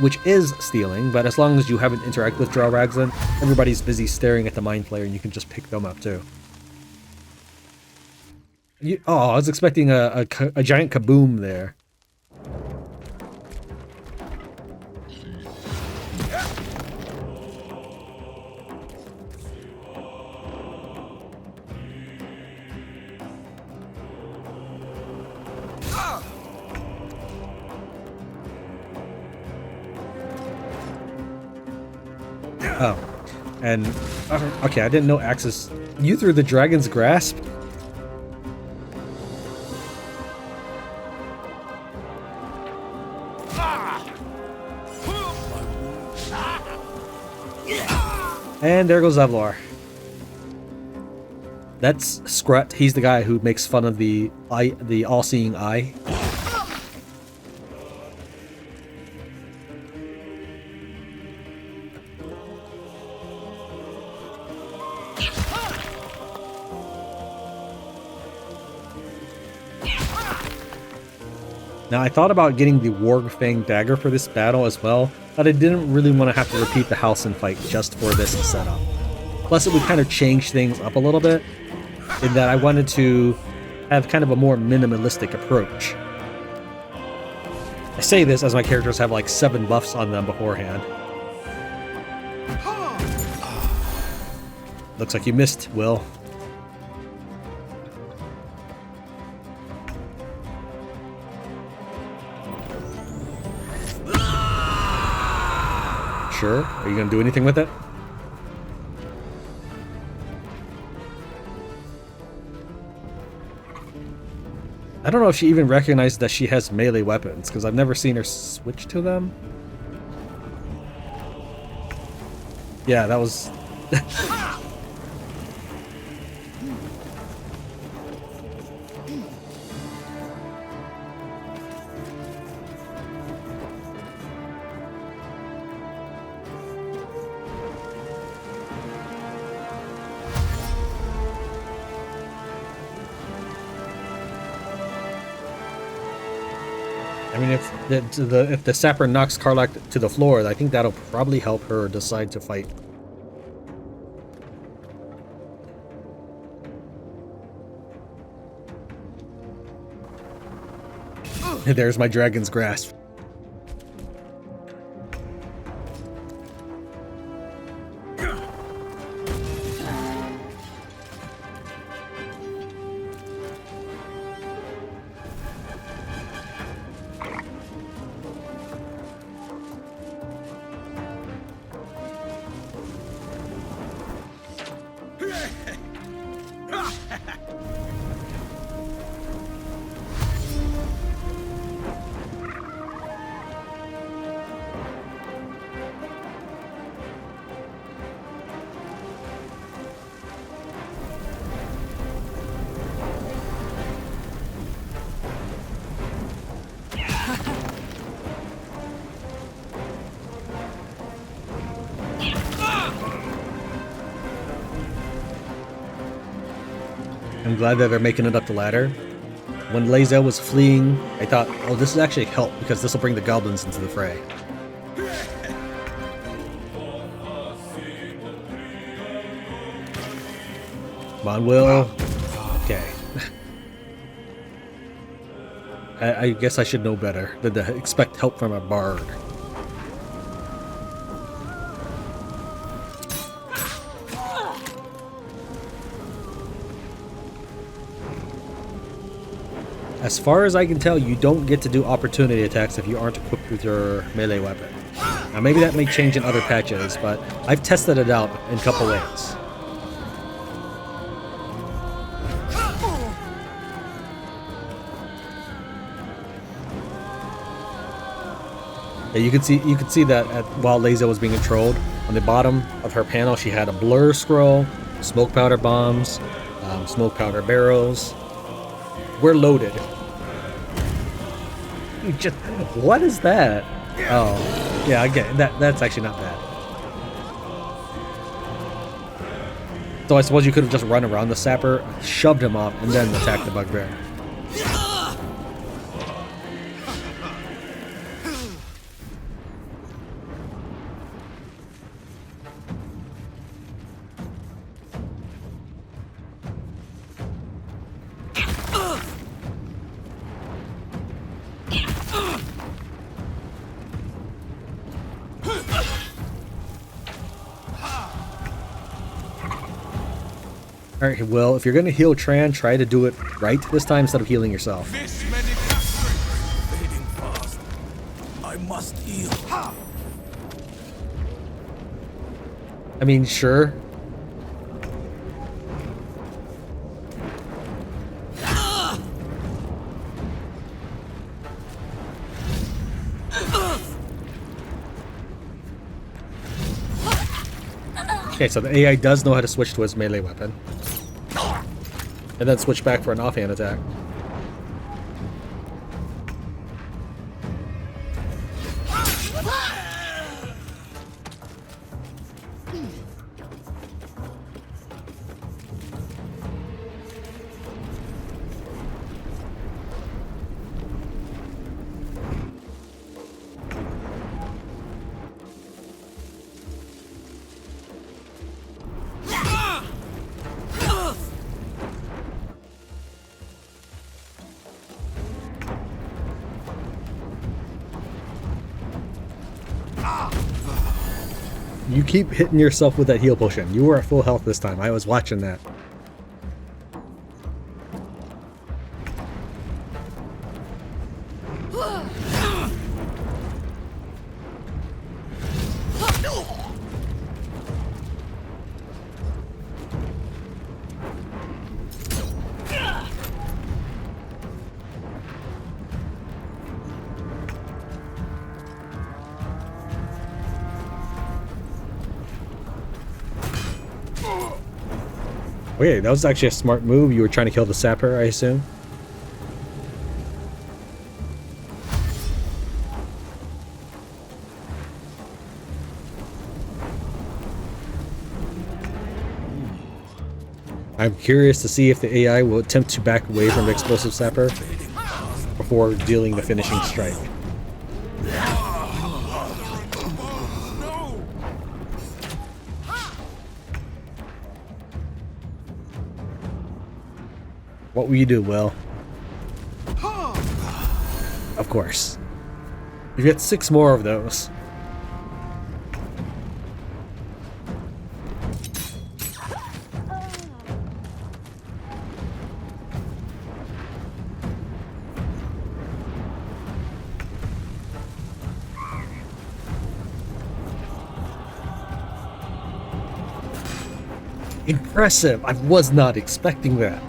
S1: which is stealing, but as long as you haven't interacted with Drow Ragslen, everybody's busy staring at the Mind Flayer and you can just pick them up too. I was expecting a giant kaboom there. Oh, and okay, I didn't know Axis. You threw the Dragon's Grasp? And there goes Zevlor. That's Scrut. He's the guy who makes fun of the all-seeing eye. Now, I thought about getting the Wargfang dagger for this battle as well, but I didn't really want to have to repeat the Halcyon fight just for this setup. Plus, it would kind of change things up a little bit, in that I wanted to have kind of a more minimalistic approach. I say this as my characters have like 7 buffs on them beforehand. Looks like you missed, Will. Sure. Are you going to do anything with it? I don't know if she even recognized that she has melee weapons, because I've never seen her switch to them. Yeah, that was... I mean, if the sapper knocks Karlach to the floor, I think that'll probably help her decide to fight. There's my dragon's grasp. I'm glad that they're making it up the ladder. When Lae'zel was fleeing, I thought, oh, this is actually help because this will bring the goblins into the fray. Come on, Will. Okay. I guess I should know better than to expect help from a bard. As far as I can tell, you don't get to do opportunity attacks if you aren't equipped with your melee weapon. Now maybe that may change in other patches, but I've tested it out in a couple ways. Yeah, you can see that while Lae'zel was being controlled, on the bottom of her panel she had a blur scroll, smoke powder bombs, smoke powder barrels. We're loaded. Just what is that? Oh, yeah, I get it. That's actually not bad. So I suppose you could have just run around the sapper, shoved him off, and then attacked the bugbear. Alright, well, if you're gonna heal Tran, try to do it right this time instead of healing yourself.
S10: I must heal.
S1: I mean, sure. Okay, so the AI does know how to switch to his melee weapon. And then switch back for an offhand attack. You keep hitting yourself with that heal potion. You were at full health this time. I was watching that. Okay, that was actually a smart move. You were trying to kill the sapper, I assume. I'm curious to see if the AI will attempt to back away from the explosive sapper before dealing the finishing strike. What will you do, Will? Of course. You get 6 more of those. Impressive! I was not expecting that.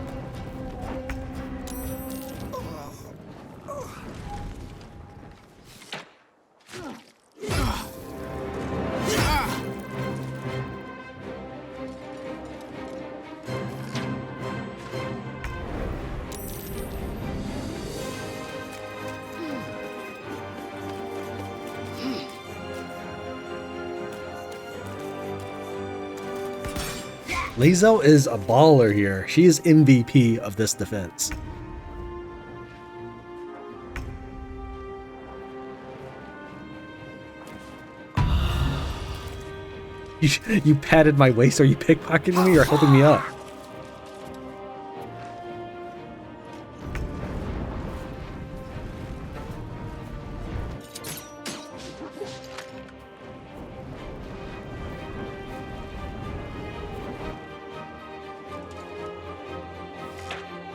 S1: Lae'zel is a baller here. She is MVP of this defense. You patted my waist. Are you pickpocketing me or helping me up?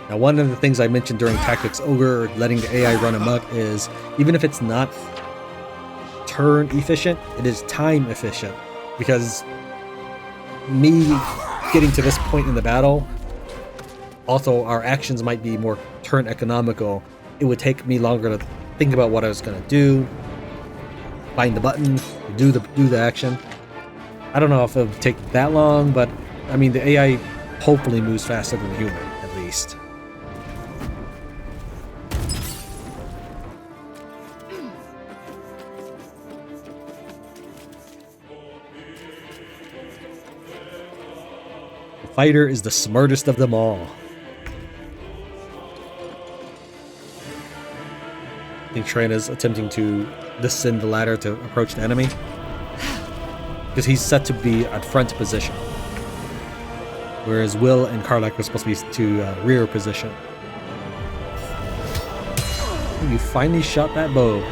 S1: Now, one of the things I mentioned during Tactics Ogre, letting the AI run amok, is even if it's not turn efficient, it is time efficient. Because me getting to this point in the battle, also our actions might be more turn economical. It would take me longer to think about what I was going to do, find the button, do the action. I don't know if it would take that long, but I mean the AI hopefully moves faster than the human, at least. Fighter is the smartest of them all. I think Tran is attempting to descend the ladder to approach the enemy, because he's set to be at front position, whereas Will and Karlach are supposed to be to rear position. You finally shot that bow.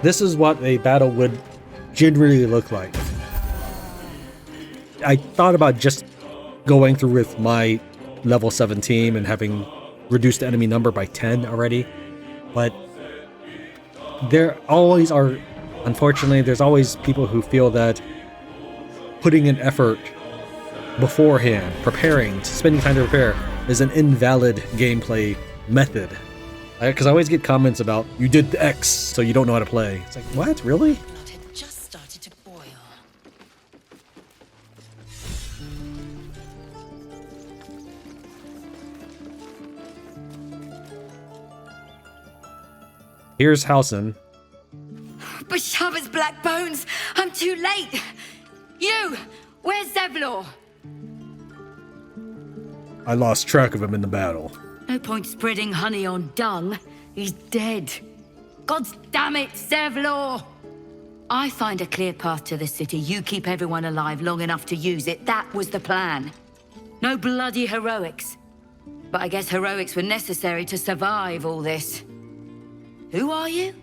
S1: This is what a battle would generally look like. I thought about just going through with my level 7 team and having reduced the enemy number by 10 already, but there always are, unfortunately, there's always people who feel that putting in effort beforehand, preparing, spending time to prepare, is an invalid gameplay method. Because I always get comments about, you did the X, so you don't know how to play. It's like, what? Really?
S13: Just started to boil.
S1: Here's Halsin.
S19: Bashaba's black bones! I'm too late! You! Where's Zevlor?
S1: I lost track of him in the battle.
S19: No point spreading honey on dung. He's dead. God damn it, Zevlor! I find a clear path to the city. You keep everyone alive long enough to use it. That was the plan. No bloody heroics. But I guess heroics were necessary to survive all this. Who are you?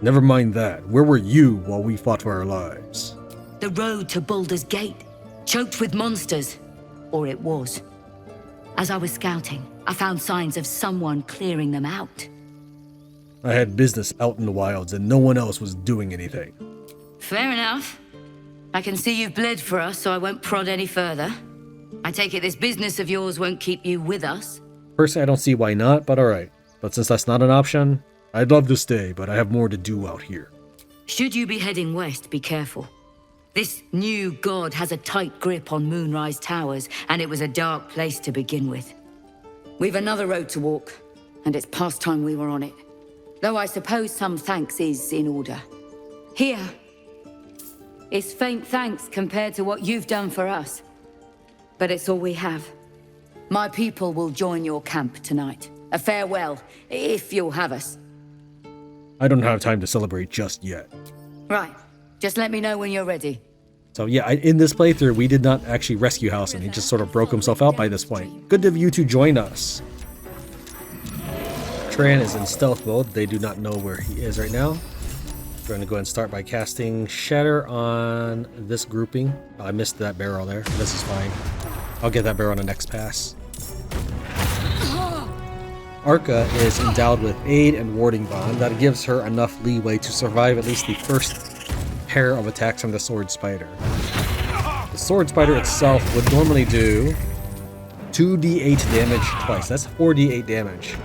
S1: Never mind that. Where were you while we fought for our lives?
S19: The road to Baldur's Gate. Choked with monsters. Or it was. As I was scouting, I found signs of someone clearing them out.
S1: I had business out in the wilds and no one else was doing anything.
S19: Fair enough. I can see you've bled for us, so I won't prod any further. I take it this business of yours won't keep you with us?
S1: Personally, I don't see why not, but alright. But since that's not an option, I'd love to stay, but I have more to do out here.
S19: Should you be heading west, be careful. This new god has a tight grip on Moonrise Towers, and it was a dark place to begin with. We've another road to walk, and it's past time we were on it. Though I suppose some thanks is in order. Here is faint thanks compared to what you've done for us. But it's all we have. My people will join your camp tonight. A farewell, if you'll have us.
S1: I don't have time to celebrate just yet.
S19: Right. Just let me know when you're ready.
S1: So yeah, in this playthrough, we did not actually rescue Halsin. He just sort of broke himself out by this point. Good of you to join us. Tran is in stealth mode. They do not know where he is right now. We're going to go ahead and start by casting Shatter on this grouping. Oh, I missed that barrel there. This is fine. I'll get that barrel on the next pass. Arca is endowed with Aid and Warding Bond. That gives her enough leeway to survive at least the first pair of attacks from the Sword Spider. The Sword Spider itself would normally do 2d8 damage twice. That's 4d8 damage.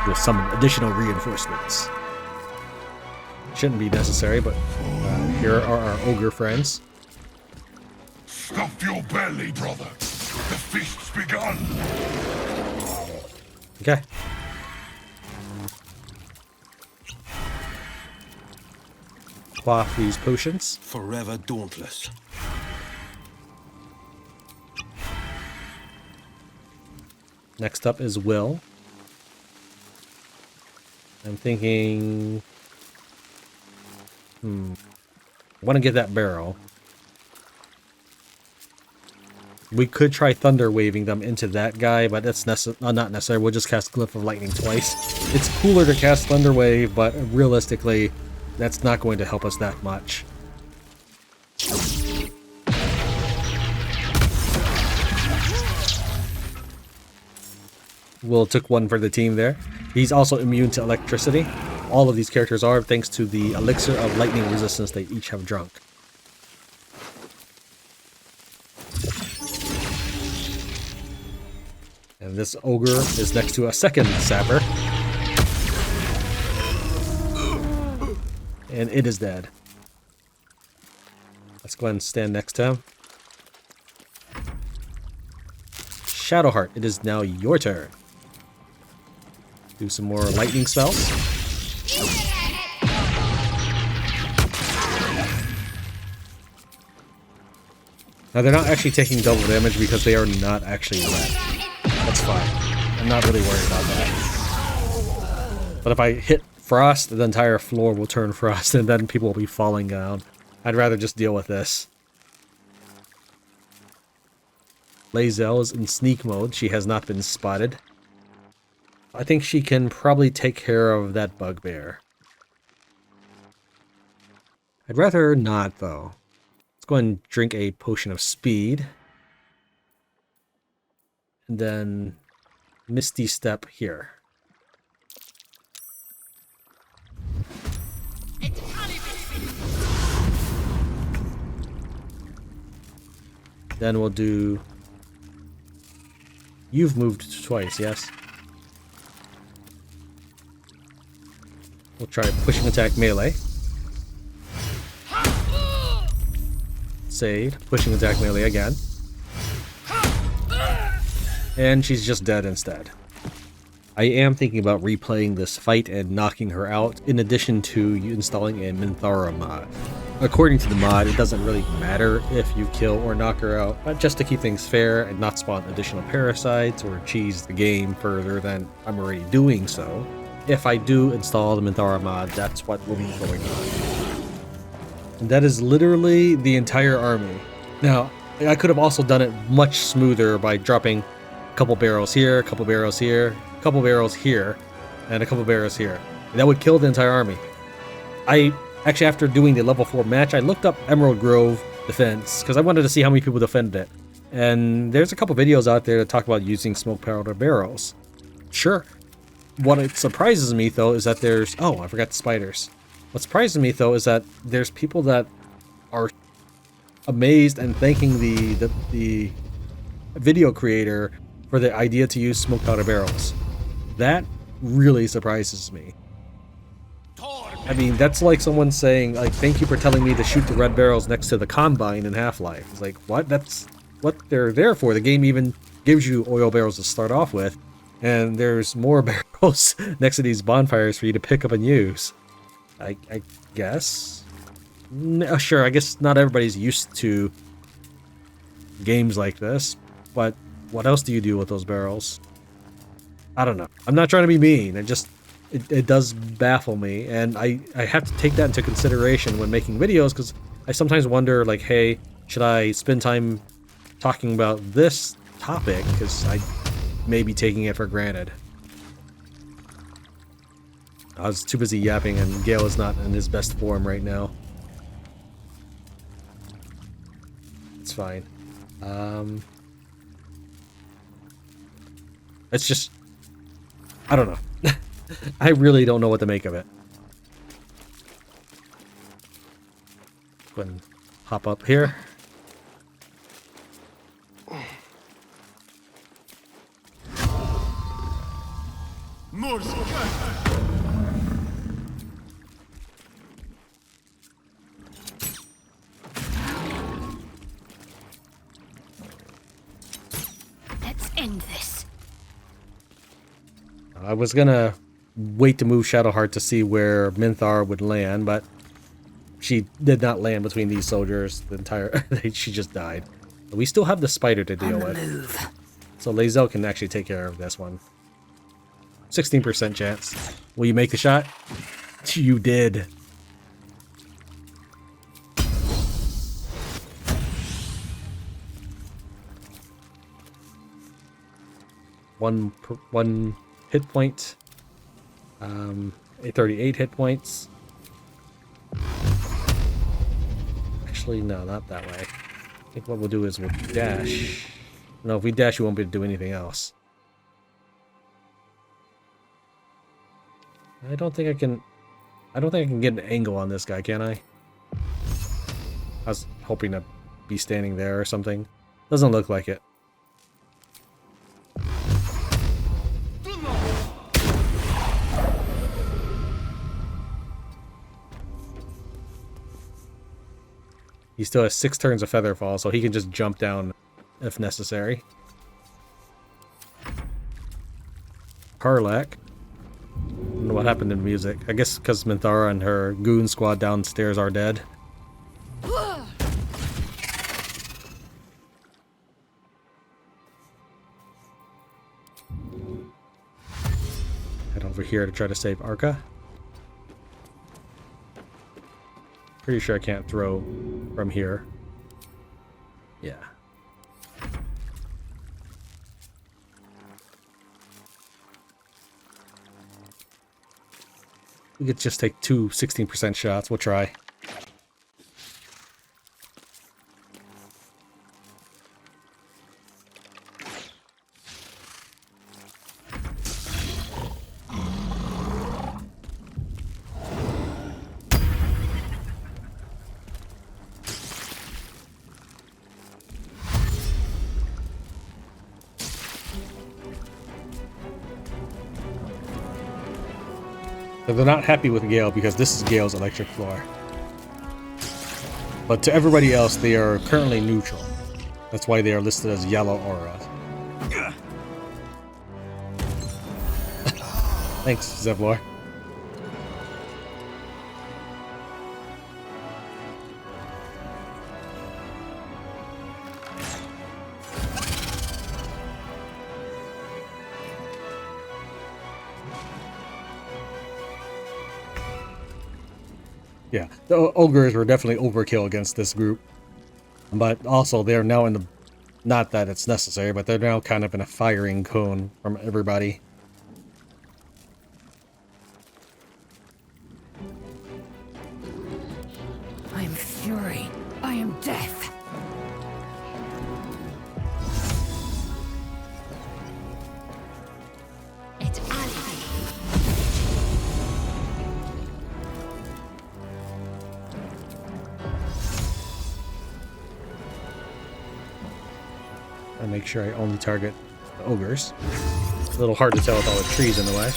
S1: We'll summon additional reinforcements. Shouldn't be necessary, but here are our ogre friends.
S20: Stuff your belly, brother. The feast's begun.
S1: Okay. Quaff these potions.
S2: Forever dauntless.
S1: Next up is Will. I'm thinking... I want to get that barrel. We could try thunder waving them into that guy, but that's not necessary. We'll just cast Glyph of Lightning twice. It's cooler to cast Thunder Wave, but realistically, that's not going to help us that much. Will took one for the team there. He's also immune to electricity. All of these characters are, thanks to the elixir of lightning resistance they each have drunk. And this ogre is next to a second sapper. And it is dead. Let's go ahead and stand next to him. Shadowheart, it is now your turn. Do some more lightning spells. Now they're not actually taking double damage because they are not actually wet. That's fine. I'm not really worried about that. But if I hit frost, the entire floor will turn frost and then people will be falling down. I'd rather just deal with this. Lae'zel is in sneak mode. She has not been spotted. I think she can probably take care of that bugbear. I'd rather not, though. Let's go ahead and drink a potion of speed. And then Misty Step here. Then we'll do... You've moved twice, yes? We'll try pushing attack melee. Saved. Pushing attack melee again. And she's just dead instead. I am thinking about replaying this fight and knocking her out, in addition to installing a Minthara mod. According to the mod, it doesn't really matter if you kill or knock her out, but just to keep things fair and not spawn additional parasites or cheese the game further than I'm already doing so. If I do install the Minthara mod, that's what will be going on. And that is literally the entire army. Now, I could have also done it much smoother by dropping a couple barrels here, a couple barrels here, a couple barrels here, and a couple barrels here. That would kill the entire army. I Actually, after doing the level 4 match, I looked up Emerald Grove defense because I wanted to see how many people defended it. And there's a couple videos out there that talk about using smoke powder barrels. Sure. What it surprises me, though, is that there's... Oh, I forgot the spiders. What surprises me, though, is that there's people that are amazed and thanking the video creator for the idea to use smoke powder barrels. That really surprises me. I mean, that's like someone saying, like, thank you for telling me to shoot the red barrels next to the Combine in Half-Life. It's like, what? That's what they're there for. The game even gives you oil barrels to start off with, and there's more barrels next to these bonfires for you to pick up and use. I guess? No, sure, I guess not everybody's used to games like this, but what else do you do with those barrels? I don't know. I'm not trying to be mean. It does baffle me, and I have to take that into consideration when making videos, because I sometimes wonder, like, hey, should I spend time talking about this topic, because I may be taking it for granted. I was too busy yapping, and Gale is not in his best form right now. It's fine. It's just... I don't know. I really don't know what to make of it. Go ahead and hop up here.
S9: Let's end this.
S1: I was gonna wait to move Shadowheart to see where Minthara would land, but she did not land between these soldiers. The entire she just died. But we still have the spider to deal with.
S19: Move.
S1: So Lae'zel can actually take care of this one. 16% chance. Will you make the shot? You did. One hit point. 38 hit points. Actually, no, not that way. I think what we'll do is we'll dash. No, if we dash, we won't be able to do anything else. I don't think I can get an angle on this guy, can I? I was hoping to be standing there or something. Doesn't look like it. He still has 6 turns of Featherfall, so he can just jump down if necessary. Karlak. I don't know what happened to the music. I guess because Minthara and her goon squad downstairs are dead. Head over here to try to save Arca. Pretty sure I can't throw from here. Yeah. We could just take 2 16% shots. We'll try. So they're not happy with Gale because this is Gale's electric floor. But to everybody else, they are currently neutral. That's why they are listed as yellow aura. Thanks, Zevlor. Yeah, the ogres were definitely overkill against this group. But also, they're now in the... Not that it's necessary, but they're now kind of in a firing cone from everybody. make sure I only target the ogres. A little hard to tell with all the trees in the way.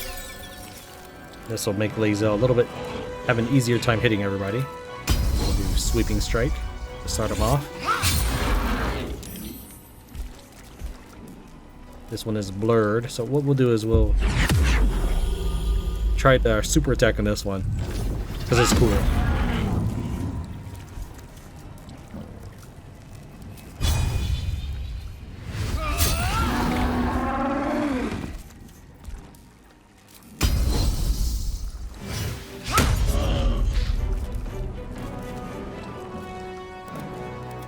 S1: This will make Lae'zel a little bit have an easier time hitting everybody. We'll do sweeping strike to start them off. This one is blurred, so what we'll do is we'll try our super attack on this one because it's cooler.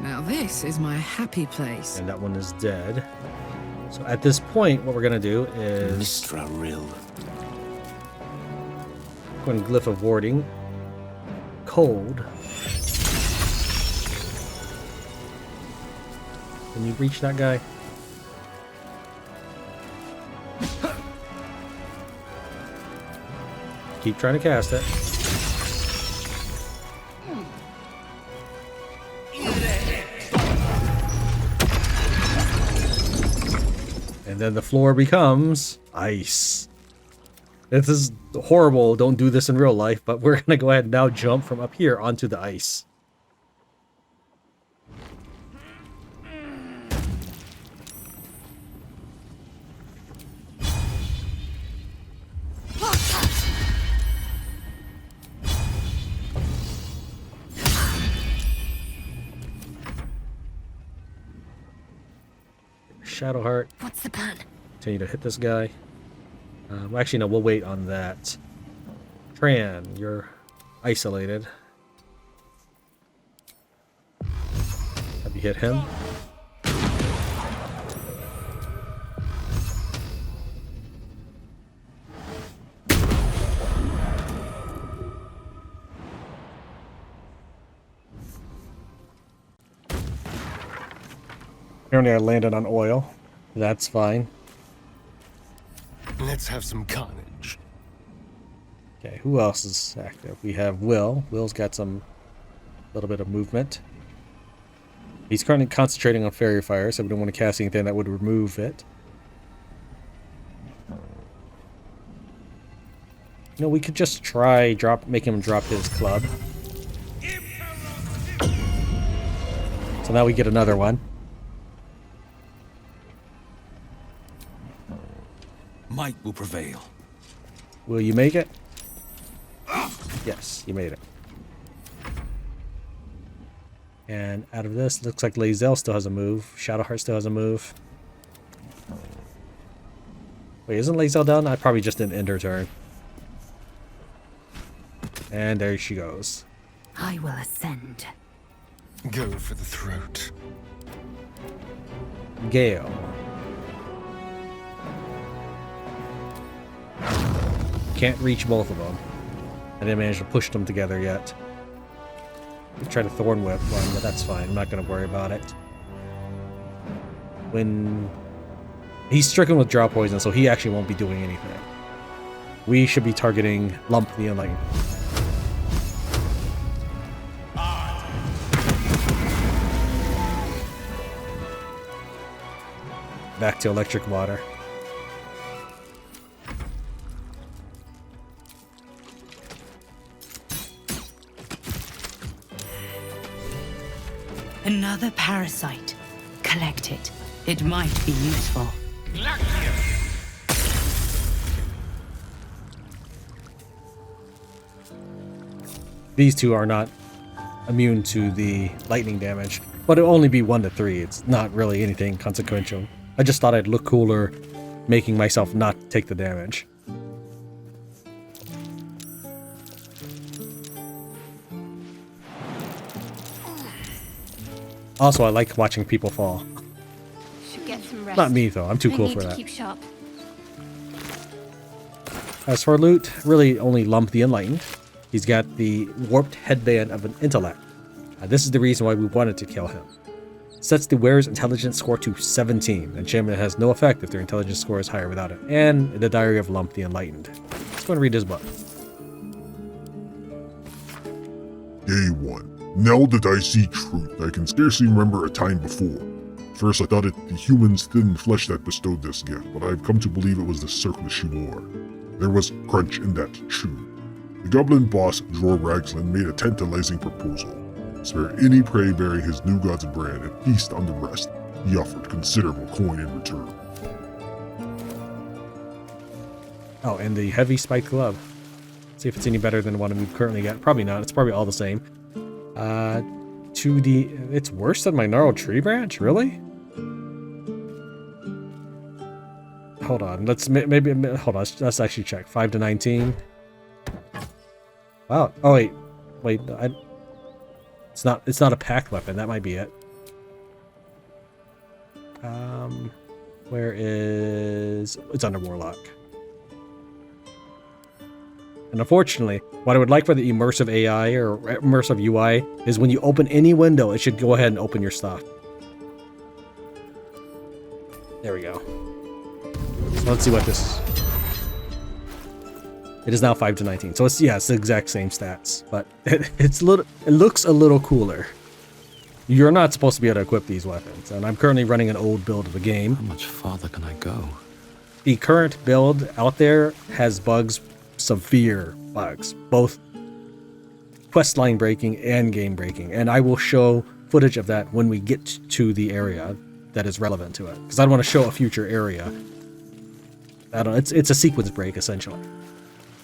S21: Now this is my happy place.
S1: And that one is dead. So at this point, what we're gonna do is
S3: Mistraril.
S1: go and glyph of warding. Cold. Can you reach that guy? Keep trying to cast it. And then the floor becomes ice. This is horrible. Don't do this in real life, but we're going to go ahead and now jump from up here onto the ice. Shadowheart.
S5: What's the plan?
S1: Continue to hit this guy. Actually, no, we'll wait on that. Tran, you're isolated. Have you hit him? Apparently I landed on oil. That's fine.
S3: Let's have some carnage.
S1: Okay, who else is active? We have Will. Will's got some little bit of movement. He's currently concentrating on Fairy Fire, so we don't want to cast anything that would remove it. You know, we could just try make him drop his club. So now we get another one.
S2: Might will prevail.
S1: Will you make it? Yes, you made it. And out of this, looks like Lae'zel still has a move. Shadowheart still has a move. Wait, isn't Lae'zel done? I probably just didn't end her turn. And there she goes.
S19: I will ascend.
S3: Go for the throat.
S1: Gale. Can't reach both of them. I didn't manage to push them together yet. Try to Thorn Whip one, but that's fine. I'm not going to worry about it. When he's stricken with Draw Poison, so he actually won't be doing anything. We should be targeting Lump the Enlightened. Back to Electric Water.
S19: Another parasite. Collect it. It might be useful.
S1: These two are not immune to the lightning damage, but it'll only be 1 to 3. It's not really anything consequential. I just thought I'd look cooler making myself not take the damage. Also, I like watching people fall.
S5: Should get some rest.
S1: Not me, though. I'm too cool for
S5: I need
S1: that.
S5: to keep sharp.
S1: As for loot, really only Lump the Enlightened. He's got the warped headband of an intellect. This is the reason why we wanted to kill him. Sets the wearer's intelligence score to 17. Enchantment has no effect if their intelligence score is higher without it. And the Diary of Lump the Enlightened. Let's go and read his book.
S20: Day 1. Now that I see truth, I can scarcely remember a time before.
S4: First, I thought it the human's thin flesh that bestowed this gift, but I've come to believe it was the circlet she wore. There was crunch in that shoe. The goblin boss, Dror Ragsland, made a tantalizing proposal. Spare any prey bearing his new god's brand and feast on the rest. He offered considerable coin in return.
S1: Oh, and the heavy spiked glove. See if it's any better than the one we've currently got. Probably not. It's probably all the same. 2D. It's worse than my gnarled tree branch? Really? Hold on. Let's maybe hold on. Let's actually check. 5 to 19. Wow. Oh wait. It's not a packed weapon. That might be it. Where is? It's under Warlock. And unfortunately, what I would like for the immersive AI or immersive UI is when you open any window, it should go ahead and open your stuff. There we go. So let's see what this is. It is now 5 to 19. So it's the exact same stats, but it looks a little cooler. You're not supposed to be able to equip these weapons, and I'm currently running an old build of the game.
S22: How much farther can I go?
S1: The current build out there has bugs, severe bugs, both questline breaking and game breaking, and I will show footage of that when we get to the area that is relevant to it, because I don't want to show a future area. It's a sequence break essentially.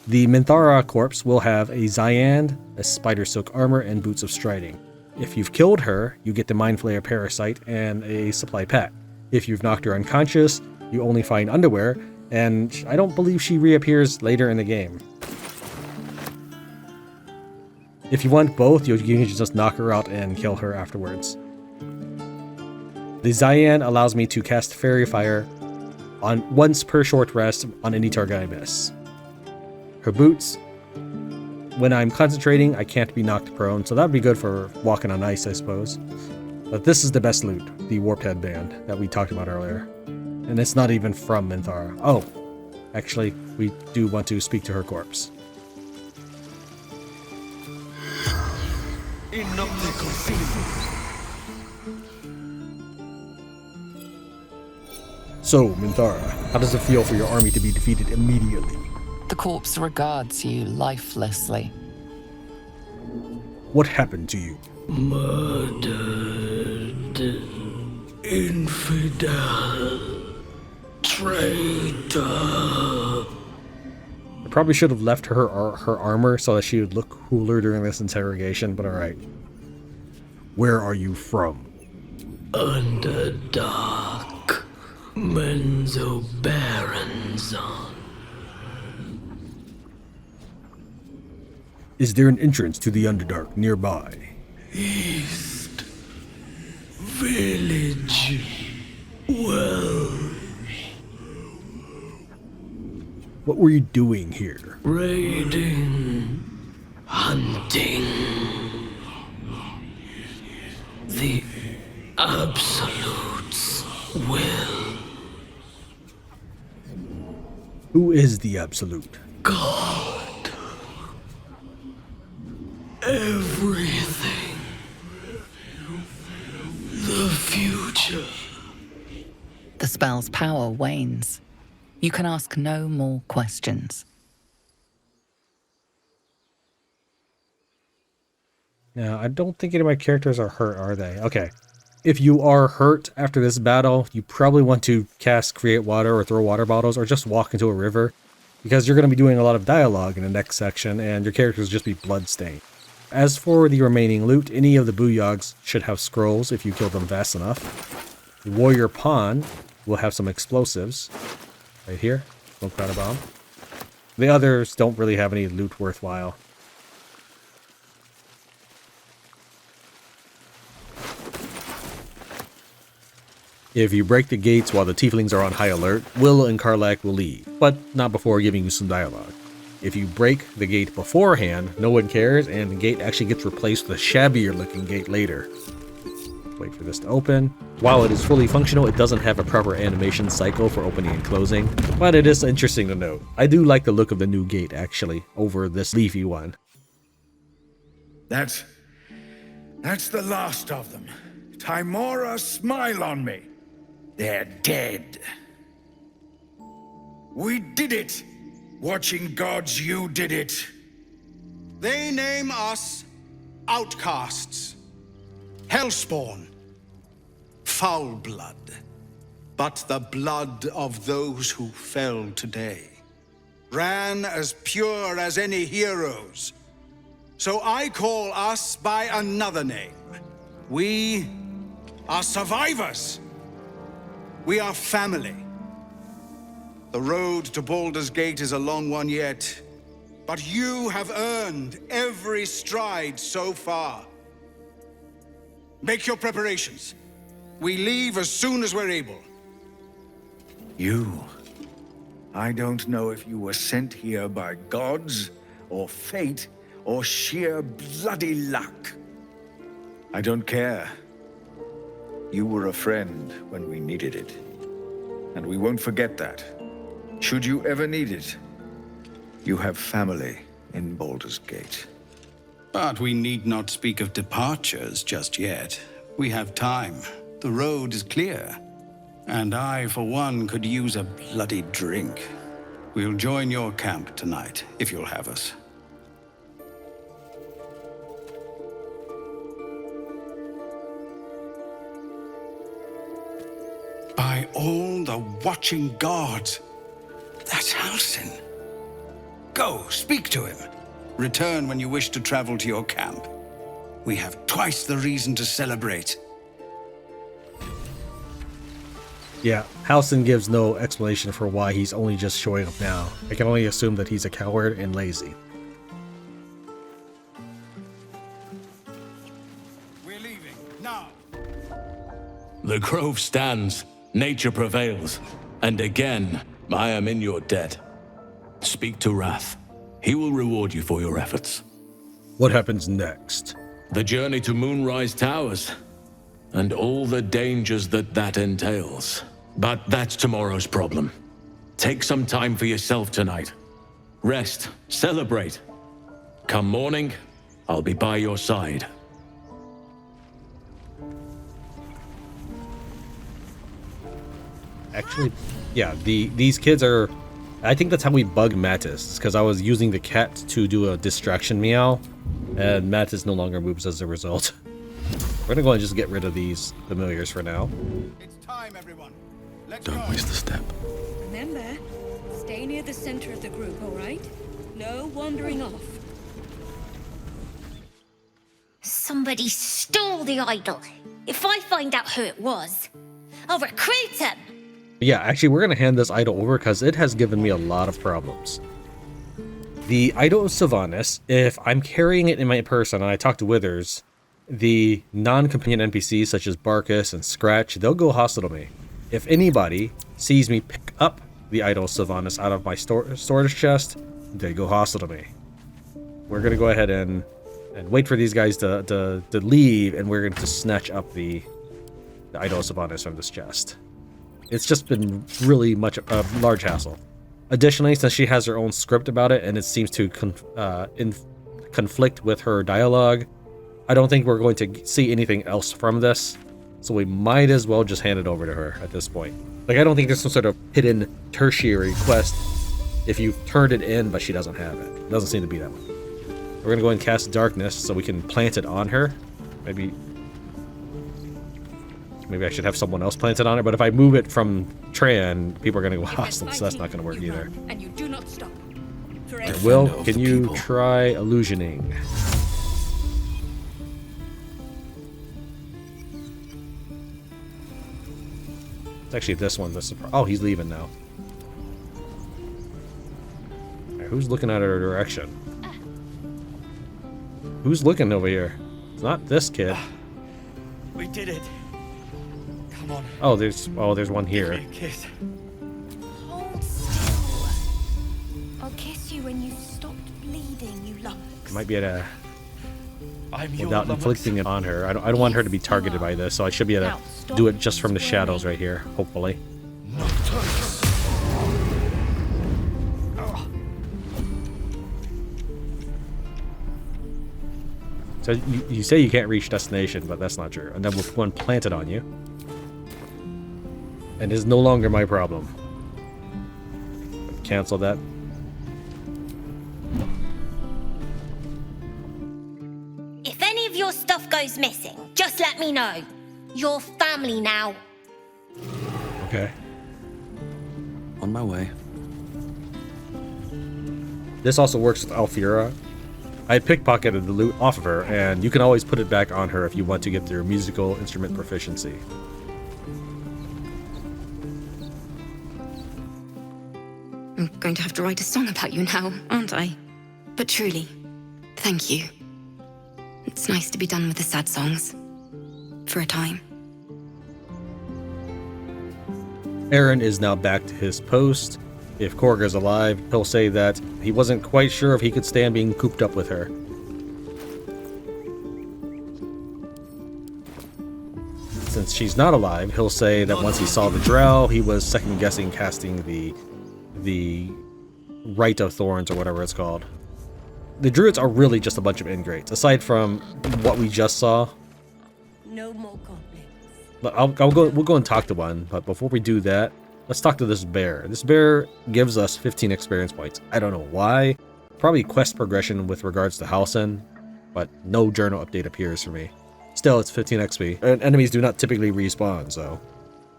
S1: The Minthara corpse will have a Zyand, a spider silk armor, and boots of striding. If you've killed her, you get the Mind Flayer parasite and a supply pack. If you've knocked her unconscious, you only find underwear, and I don't believe she reappears later in the game. If you want both, you can just knock her out and kill her afterwards. The Zyand allows me to cast Fairy Fire on once per short rest on any target I miss. Her boots, when I'm concentrating, I can't be knocked prone, so that would be good for walking on ice, I suppose. But this is the best loot, the Warped Headband that we talked about earlier. And it's not even from Minthara. Oh, actually, we do want to speak to her corpse. So, Minthara, how does it feel for your army to be defeated immediately?
S17: The corpse regards you lifelessly.
S1: What happened to you?
S23: Murdered. Infidel. Traitor.
S1: I probably should have left her armor so that she would look cooler during this interrogation, but alright. Where are you from?
S23: Underdark. Menzo Baronzon.
S1: Is there an entrance to the Underdark nearby?
S23: East. Village. Well.
S1: What were you doing here?
S23: Raiding. Hunting. The Absolute's will.
S1: Who is the Absolute?
S23: God. Everything. The future.
S17: The spell's power wanes. You can ask no more questions.
S1: Now, I don't think any of my characters are hurt, are they? Okay. If you are hurt after this battle, you probably want to cast Create Water or throw water bottles or just walk into a river, because you're going to be doing a lot of dialogue in the next section and your characters will just be bloodstained. As for the remaining loot, any of the Booyogs should have scrolls if you kill them fast enough. The Warrior Pawn will have some explosives. Right here. Smoke powder bomb. The others don't really have any loot worthwhile. If you break the gates while the tieflings are on high alert, Will and Karlach will leave, but not before giving you some dialogue. If you break the gate beforehand, no one cares, and the gate actually gets replaced with a shabbier looking gate later. Wait for this to open. While it is fully functional, it doesn't have a proper animation cycle for opening and closing, but it is interesting to note. I do like the look of the new gate, actually, over this leafy one.
S10: That's the last of them. Timora, smile on me. They're dead. We did it! Watching gods, you did it.
S2: They name us outcasts, hellspawn, foul blood, but the blood of those who fell today ran as pure as any heroes. So I call us by another name. We are survivors. We are family. The road to Baldur's Gate is a long one yet, but you have earned every stride so far. Make your preparations. We leave as soon as we're able.
S10: You. I don't know if you were sent here by gods, or fate, or sheer bloody luck. I don't care. You were a friend when we needed it. And we won't forget that. Should you ever need it, you have family in Baldur's Gate.
S2: But we need not speak of departures just yet. We have time. The road is clear. And I, for one, could use a bloody drink. We'll join your camp tonight, if you'll have us. By all the watching gods, that's Halsin. Go, speak to him. Return when you wish to travel to your camp. We have twice the reason to celebrate.
S1: Yeah, Halsin gives no explanation for why he's only just showing up now. I can only assume that he's a coward and lazy.
S2: We're leaving, now.
S7: The grove stands, nature prevails, and again, I am in your debt. Speak to Wrath. He will reward you for your efforts.
S1: What happens next?
S7: The journey to Moonrise Towers, and all the dangers that entails. But that's tomorrow's problem. Take some time for yourself tonight. Rest, celebrate. Come morning, I'll be by your side.
S1: Actually, yeah, these kids are... I think that's how we bug Mattis, because I was using the cat to do a distraction meow, and Mattis no longer moves as a result. We're gonna go and just get rid of these familiars for now.
S2: It's time, everyone.
S11: Don't waste a step.
S22: Remember, stay near the center of the group, all right? No wandering off.
S5: Somebody stole the idol. If I find out who it was, I'll recruit him.
S1: Yeah, actually, we're gonna hand this idol over because it has given me a lot of problems. The Idol of Sylvanas, if I'm carrying it in my person and I talk to Withers, the non-companion NPCs such as Barkus and Scratch, they'll go hostile to me. If anybody sees me pick up the Idol of Sylvanas out of my storage chest, they go hostile to me. We're gonna go ahead and wait for these guys to leave, and we're going to snatch up the Idol of Sylvanas from this chest. It's just been really much a large hassle. Additionally, since she has her own script about it, and it seems to conflict with her dialogue, I don't think we're going to see anything else from this, so we might as well just hand it over to her at this point. Like, I don't think there's some sort of hidden tertiary quest if you've turned it in, but she doesn't have it. It doesn't seem to be that one. We're gonna go and cast Darkness so we can plant it on her. Maybe I should have someone else plant it on her, but if I move it from Tran, people are gonna go hostile, so that's not gonna work either.
S22: And you do not stop.
S1: Will, can you try illusioning? It's actually this one. Oh, he's leaving now. Right, who's looking at our direction? Who's looking over here? It's not this kid.
S14: We did it. Come on.
S1: Oh, there's one here.
S14: Kiss.
S5: Hold still. I'll kiss you when you've stopped bleeding, you lummox.
S1: Might be able to,
S14: I'm your
S1: without inflicting it on her. I don't want her to be targeted by this, so I should be able to do it just from the shadows right here, hopefully. So you say you can't reach destination, but that's not true. And then we'll put one planted on you. And it's no longer my problem. Cancel that.
S5: If any of your stuff goes missing, just let me know. You're family now.
S1: Okay.
S11: On my way.
S1: This also works with Alfira. I pickpocketed the loot off of her, and you can always put it back on her if you want to get their musical instrument proficiency.
S8: I'm going to have to write a song about you now, aren't I? But truly, thank you. It's nice to be done with the sad songs. For a time.
S1: Aaron is now back to his post. If Korga's alive, he'll say that he wasn't quite sure if he could stand being cooped up with her. Since she's not alive, he'll say that once he saw the drow, he was second-guessing casting the Rite of Thorns or whatever it's called. The druids are really just a bunch of ingrates, aside from what we just saw.
S5: No more goblins.
S1: We'll go and talk to one, but before we do that, let's talk to this bear. This bear gives us 15 experience points. I don't know why. Probably quest progression with regards to Halsin, but no journal update appears for me. Still, it's 15 XP, and enemies do not typically respawn, so.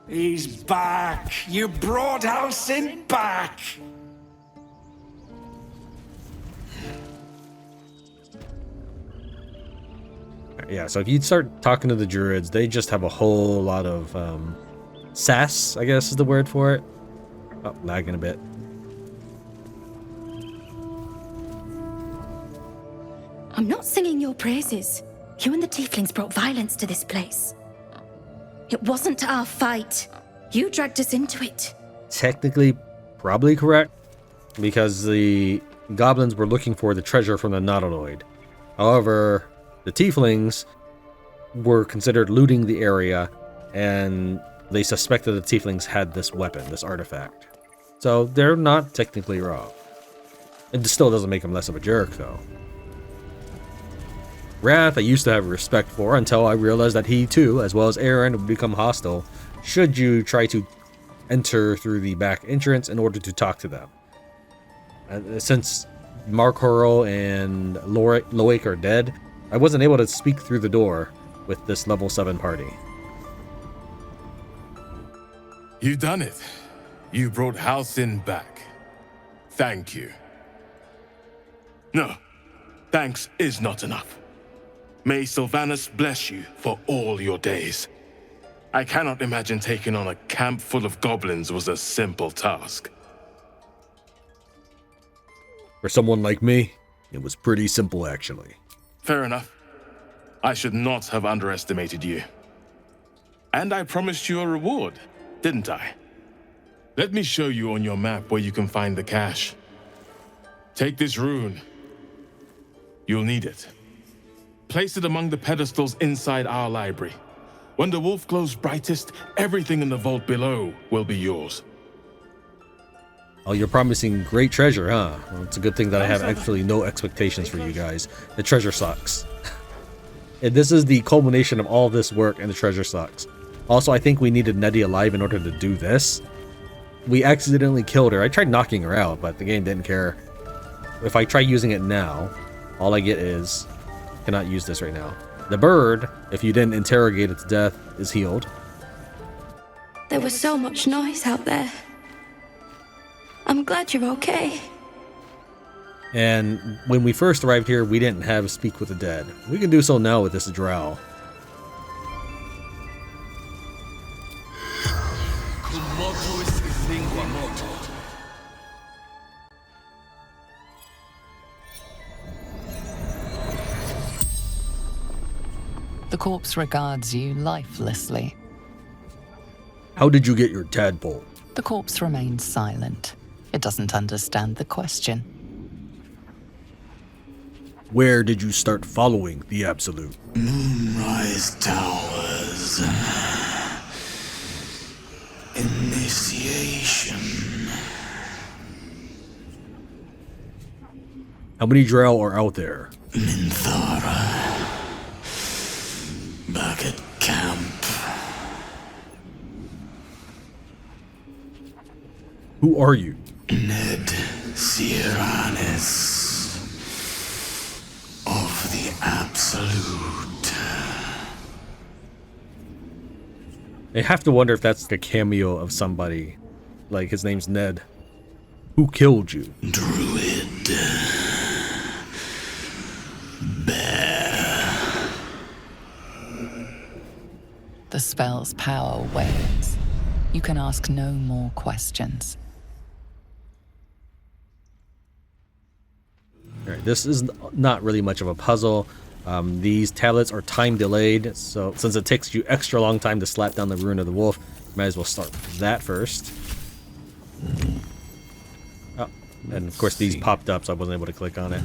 S10: He's back! You brought Halsin back!
S1: Yeah, so if you start talking to the druids, they just have a whole lot of sass, I guess is the word for it. Oh, lagging a bit.
S6: I'm not singing your praises. You and the tieflings brought violence to this place. It wasn't our fight. You dragged us into it.
S1: Technically, probably correct, because the goblins were looking for the treasure from the Nautiloid. However, the tieflings were considered looting the area, and they suspected the tieflings had this weapon, this artifact. So they're not technically wrong. It still doesn't make them less of a jerk, though. Wrath I used to have respect for until I realized that he too, as well as Aaron, would become hostile should you try to enter through the back entrance in order to talk to them. Since Mark Hurl and Loic are dead, I wasn't able to speak through the door with this level 7 party.
S12: You done it. You brought Halsin back. Thank you. No, thanks is not enough. May Sylvanus bless you for all your days. I cannot imagine taking on a camp full of goblins was a simple task.
S1: For someone like me, it was pretty simple, actually.
S12: Fair enough. I should not have underestimated you. And I promised you a reward, didn't I? Let me show you on your map where you can find the cache. Take this rune. You'll need it. Place it among the pedestals inside our library. When the wolf glows brightest, everything in the vault below will be yours.
S1: Oh, you're promising great treasure, huh? Well, it's a good thing that I have actually no expectations for you guys. The treasure sucks. And this is the culmination of all this work, and the treasure sucks. Also, I think we needed Nettie alive in order to do this. We accidentally killed her. I tried knocking her out, but the game didn't care. If I try using it now, all I get is... cannot use this right now. The bird, if you didn't interrogate it to death, is healed.
S6: There was so much noise out there. I'm glad you're okay.
S1: And when we first arrived here, we didn't have Speak with the Dead. We can do so now with this drow.
S17: The corpse regards you lifelessly.
S1: How did you get your tadpole?
S17: The corpse remains silent. It doesn't understand the question.
S1: Where did you start following the Absolute?
S23: Moonrise Towers. Initiation.
S1: How many drow are out there?
S23: Minthara.
S1: Who are you?
S23: Ned Sierranis of the Absolute.
S1: I have to wonder if that's the cameo of somebody. Like, his name's Ned. Who killed you?
S23: Druid. Bear.
S17: The spell's power wanes. You can ask no more questions.
S1: Alright, this is not really much of a puzzle. These tablets are time delayed, so since it takes you extra long time to slap down the Rune of the Wolf, might as well start with that first. Oh, and of course these popped up, so I wasn't able to click on it.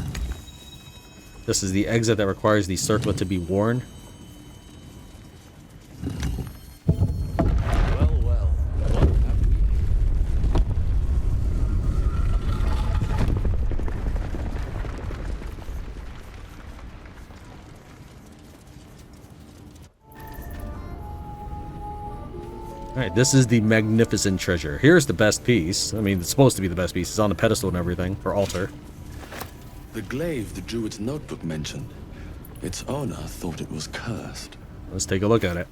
S1: This is the exit that requires the circlet to be worn. Alright, this is the magnificent treasure. Here's the best piece. I mean, it's supposed to be the best piece. It's on the pedestal and everything for altar.
S11: The glaive the Druid's notebook mentioned. Its owner thought it was cursed.
S1: Let's take a look at it.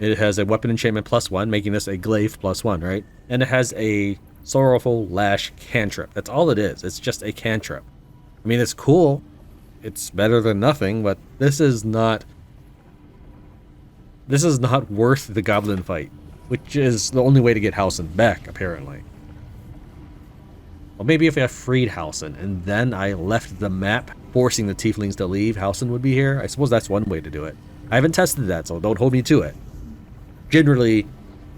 S1: It has a weapon enchantment +1, making this a glaive +1, right? And it has a sorrowful lash cantrip. That's all it is. It's just a cantrip. I mean, it's cool. It's better than nothing, but this is not worth the goblin fight, which is the only way to get Halsin back, apparently. Well, maybe if I freed Halsin and then I left the map, forcing the tieflings to leave, Halsin would be here. I suppose that's one way to do it. I haven't tested that, so don't hold me to it. Generally,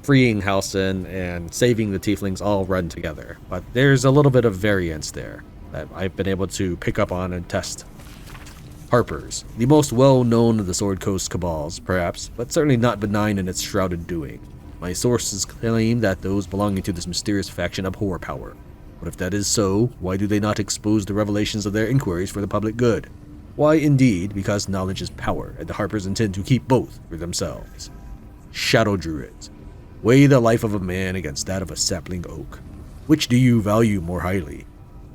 S1: freeing Halsin and saving the tieflings all run together, but there's a little bit of variance there that I've been able to pick up on and test. Harpers, the most well-known of the Sword Coast cabals, perhaps, but certainly not benign in its shrouded doing. My sources claim that those belonging to this mysterious faction abhor power. But if that is so, why do they not expose the revelations of their inquiries for the public good? Why, indeed, because knowledge is power, and the Harpers intend to keep both for themselves. Shadow Druids, weigh the life of a man against that of a sapling oak. Which do you value more highly?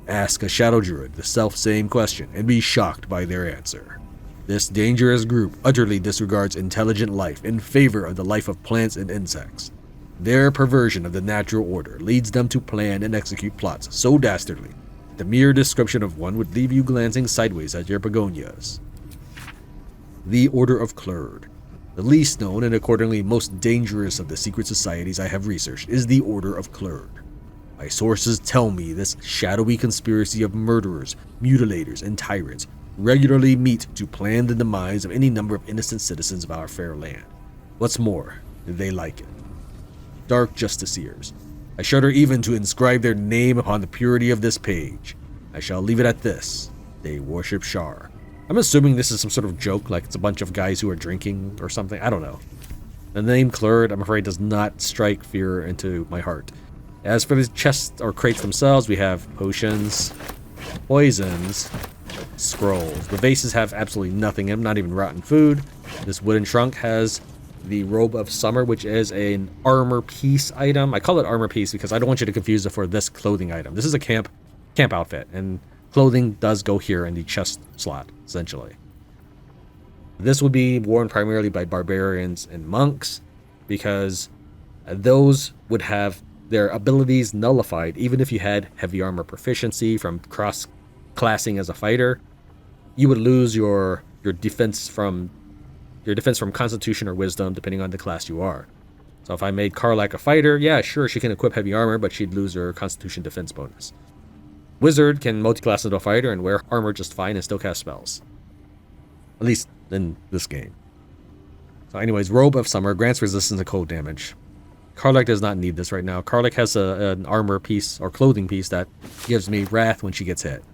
S1: Ask a Shadow Druid the self-same question and be shocked by their answer. This dangerous group utterly disregards intelligent life in favor of the life of plants and insects. Their perversion of the natural order leads them to plan and execute plots so dastardly, the mere description of one would leave you glancing sideways at your begonias. The Order of Klurd. The least known and accordingly most dangerous of the secret societies I have researched is the Order of Klurd. My sources tell me this shadowy conspiracy of murderers, mutilators, and tyrants regularly meet to plan the demise of any number of innocent citizens of our fair land. What's more, they like it. Dark Justiciars. I shudder even to inscribe their name upon the purity of this page. I shall leave it at this. They worship Shar. I'm assuming this is some sort of joke, like it's a bunch of guys who are drinking or something. I don't know. The name Klurd, I'm afraid, does not strike fear into my heart. As for the chests or crates themselves, we have potions, poisons, scrolls. The vases have absolutely nothing in them, not even rotten food. This wooden trunk has the Robe of Summer, which is an armor piece item. I call it armor piece because I don't want you to confuse it for this clothing item. This is a camp outfit, and clothing does go here in the chest slot, essentially. This would be worn primarily by barbarians and monks because those would have their abilities nullified even if you had heavy armor proficiency from cross-classing as a fighter. You would lose your defense from Constitution or Wisdom, depending on the class you are. So if I made Karlak a fighter, yeah, sure, she can equip heavy armor, but she'd lose her Constitution defense bonus. Wizard can multi-class into a fighter and wear armor just fine and still cast spells. At least in this game. So anyways, Robe of Summer grants resistance to cold damage. Karlak does not need this right now. Karlak has an armor piece or clothing piece that gives me wrath when she gets hit.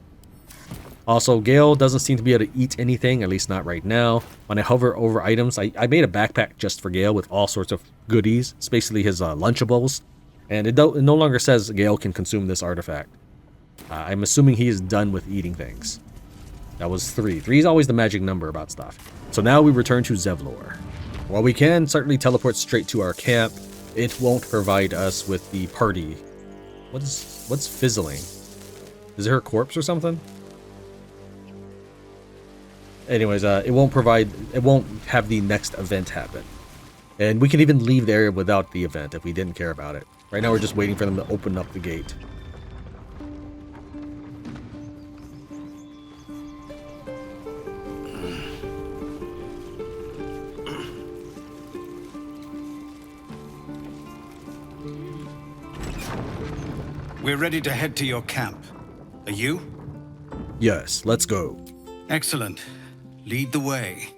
S1: Also, Gale doesn't seem to be able to eat anything, at least not right now. When I hover over items, I made a backpack just for Gale with all sorts of goodies. It's basically his Lunchables. And it no longer says Gale can consume this artifact. I'm assuming he is done with eating things. That was 3. 3 is always the magic number about stuff. So now we return to Zevlor. While we can certainly teleport straight to our camp, it won't provide us with the party What's fizzling? Is it her corpse or something? Anyways, it won't have the next event happen. And we can even leave the area without the event if we didn't care about it. Right now we're just waiting for them to open up the gate.
S2: We're ready to head to your camp. Are you?
S1: Yes, let's go.
S2: Excellent. Lead the way.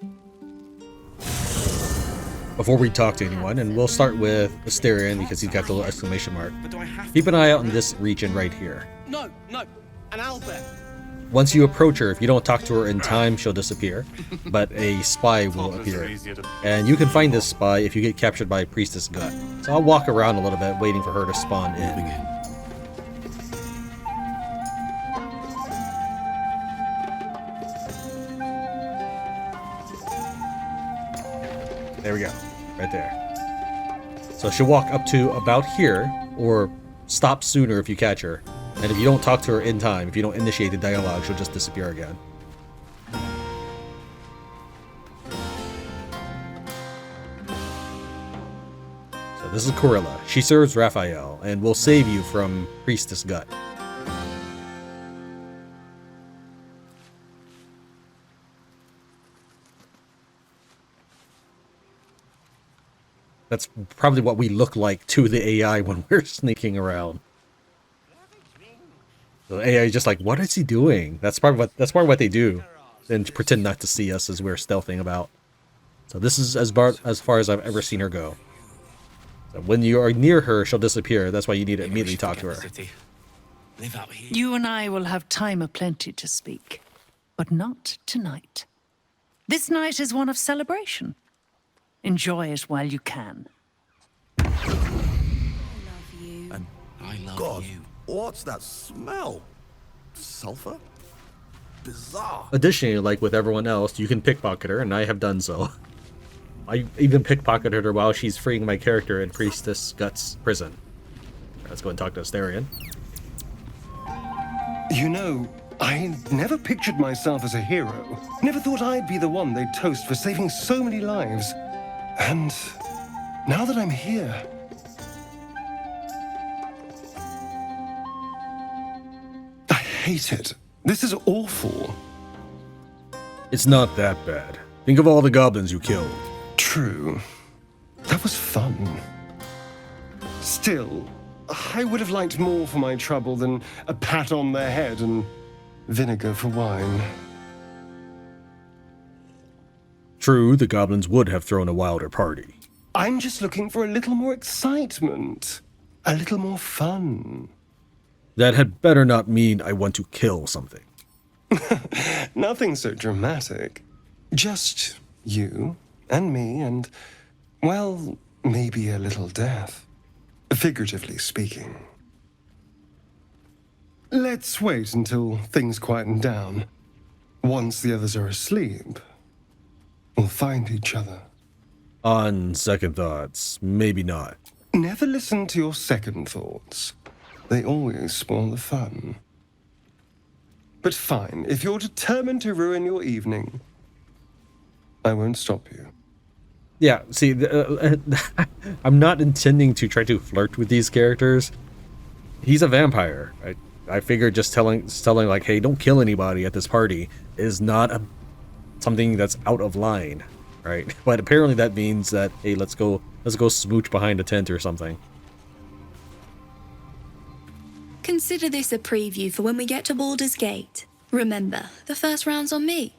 S1: Before we talk to anyone, and we'll start with Asterion because he's got the little exclamation mark. Keep an eye out in this region right here.
S15: No, an owlbear.
S1: Once you approach her, if you don't talk to her in time, she'll disappear, but a spy will appear. And you can find this spy if you get captured by a Priestess Gut. So I'll walk around a little bit, waiting for her to spawn in. There we go, right there. So she'll walk up to about here, or stop sooner if you catch her. And if you don't talk to her in time, if you don't initiate the dialogue, she'll just disappear again. So this is Corilla. She serves Raphael, and will save you from Priestess Gut. That's probably what we look like to the AI when we're sneaking around. The AI is just like, what is he doing? That's probably what they do. And pretend not to see us as we're stealthing about. So this is as far as I've ever seen her go. So when you are near her, she'll disappear. That's why you need to immediately talk to her.
S16: You and I will have time aplenty to speak, but not tonight. This night is one of celebration. Enjoy it while you can.
S23: And I love
S18: God,
S23: you.
S18: What's that smell? Sulfur? Bizarre.
S1: Additionally, like with everyone else, you can pickpocket her, and I have done so. I even pickpocketed her while she's freeing my character in Priestess Gut's prison. Let's go and talk to Asterion.
S3: You know, I never pictured myself as a hero. Never thought I'd be the one they'd toast for saving so many lives. And now that I'm here... I hate it. This is awful.
S1: It's not that bad. Think of all the goblins you killed.
S3: True. That was fun. Still, I would have liked more for my trouble than a pat on the head and vinegar for wine.
S1: True, the goblins would have thrown a wilder party.
S3: I'm just looking for a little more excitement. A little more fun.
S1: That had better not mean I want to kill something.
S3: Nothing so dramatic. Just you and me and, well, maybe a little death. Figuratively speaking. Let's wait until things quieten down. Once the others are asleep, we'll find each other.
S1: On second thoughts, maybe not.
S3: Never listen to your second thoughts. They always spoil the fun. But fine, if you're determined to ruin your evening, I won't stop you.
S1: Yeah, see, I'm not intending to try to flirt with these characters. He's a vampire. I figured just telling like, hey, don't kill anybody at this party is not something that's out of line, right? But apparently that means that, hey, let's go smooch behind a tent or something.
S24: Consider this a preview for when we get to Baldur's Gate. Remember, the first round's on me.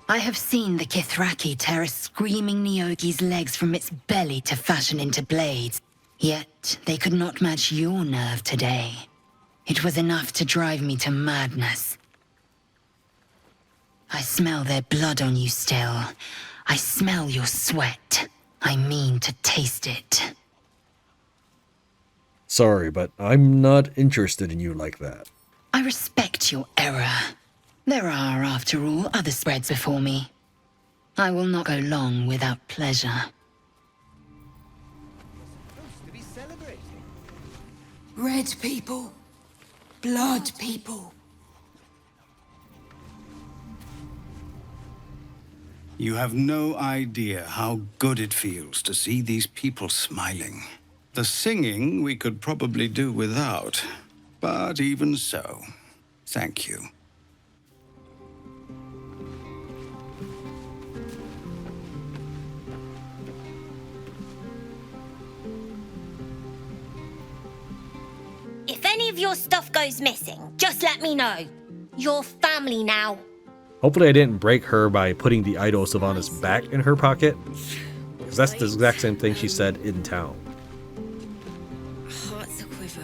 S19: I have seen the Kithraki tear a screaming Neogi's legs from its belly to fashion into blades. Yet they could not match your nerve today. It was enough to drive me to madness. I smell their blood on you still. I smell your sweat. I mean to taste it.
S1: Sorry, but I'm not interested in you like that.
S19: I respect your error. There are, after all, other spreads before me. I will not go long without pleasure.
S9: Red people. Blood people.
S2: You have no idea how good it feels to see these people smiling. The singing we could probably do without, but even so, thank you.
S5: If any of your stuff goes missing, just let me know. You're family now.
S1: Hopefully I didn't break her by putting the idol Sylvanas back in her pocket. Because that's the exact same thing she said in town.
S9: Hearts a quiver.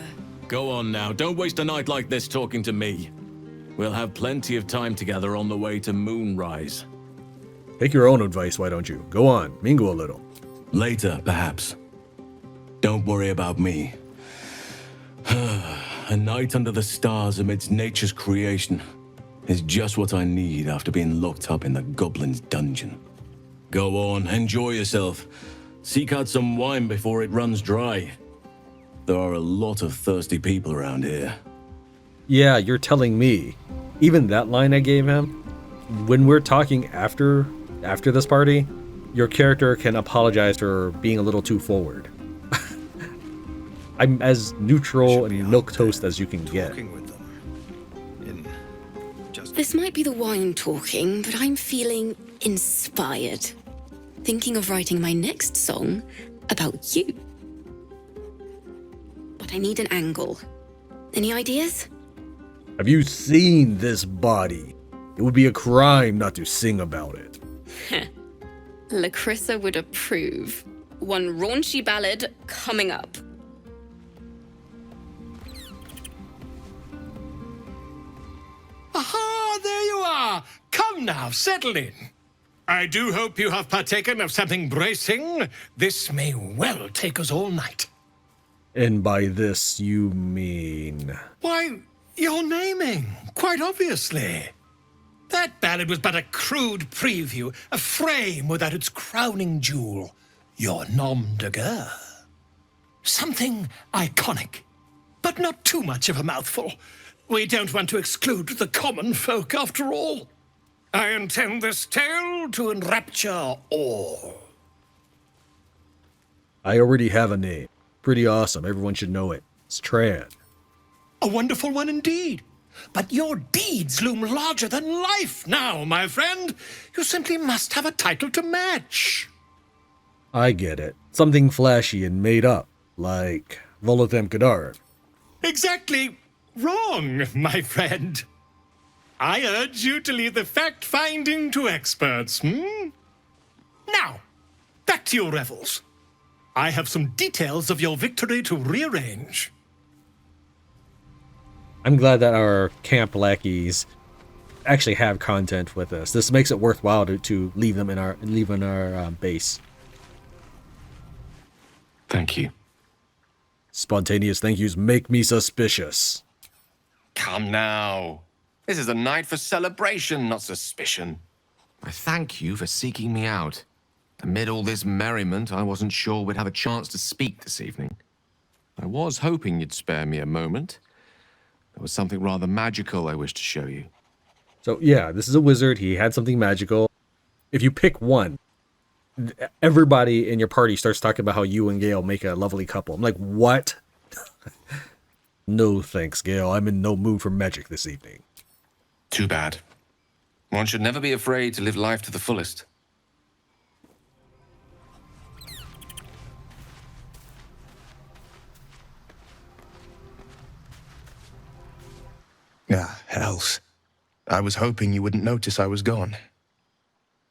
S7: Go on now, don't waste a night like this talking to me. We'll have plenty of time together on the way to Moonrise.
S1: Take your own advice, why don't you? Go on, mingle a little.
S7: Later, perhaps. Don't worry about me. A night under the stars amidst nature's creation is just what I need after being locked up in the goblin's dungeon. Go on, enjoy yourself. Seek out some wine before it runs dry. There are a lot of thirsty people around here.
S1: Yeah, you're telling me. Even that line I gave him, when we're talking after this party, your character can apologize for being a little too forward. I'm as neutral and milquetoast as you can get.
S8: This might be the wine talking, but I'm feeling inspired. Thinking of writing my next song about you. But I need an angle. Any ideas?
S1: Have you seen this body? It would be a crime not to sing about it.
S8: Lacrissa would approve. One raunchy ballad coming up.
S13: Aha, there you are. Come now, settle in. I do hope you have partaken of something bracing. This may well take us all night.
S1: And by this, you mean...
S13: Why, your naming, quite obviously. That ballad was but a crude preview, a frame without its crowning jewel, your nom de guerre. Something iconic, but not too much of a mouthful. We don't want to exclude the common folk, after all. I intend this tale to enrapture all.
S1: I already have a name. Pretty awesome. Everyone should know it. It's Tran.
S13: A wonderful one indeed. But your deeds loom larger than life now, my friend. You simply must have a title to match.
S1: I get it. Something flashy and made up, like Volothem Kadar.
S13: Exactly wrong, my friend. I urge you to leave the fact-finding to experts, Now, back to your revels. I have some details of your victory to rearrange.
S1: I'm glad that our camp lackeys actually have content with us. This makes it worthwhile to leave them in our base.
S11: Thank you.
S1: Spontaneous thank yous make me suspicious.
S20: Come now. This is a night for celebration, not suspicion. I thank you for seeking me out. Amid all this merriment, I wasn't sure we'd have a chance to speak this evening. I was hoping you'd spare me a moment. There was something rather magical I wish to show you.
S1: So yeah, this is a wizard. He had something magical. If you pick one, everybody in your party starts talking about how you and Gale make a lovely couple. I'm like, what? No thanks, Gale. I'm in no mood for magic this evening.
S20: Too bad. One should never be afraid to live life to the fullest.
S21: Ah, hells. I was hoping you wouldn't notice I was gone.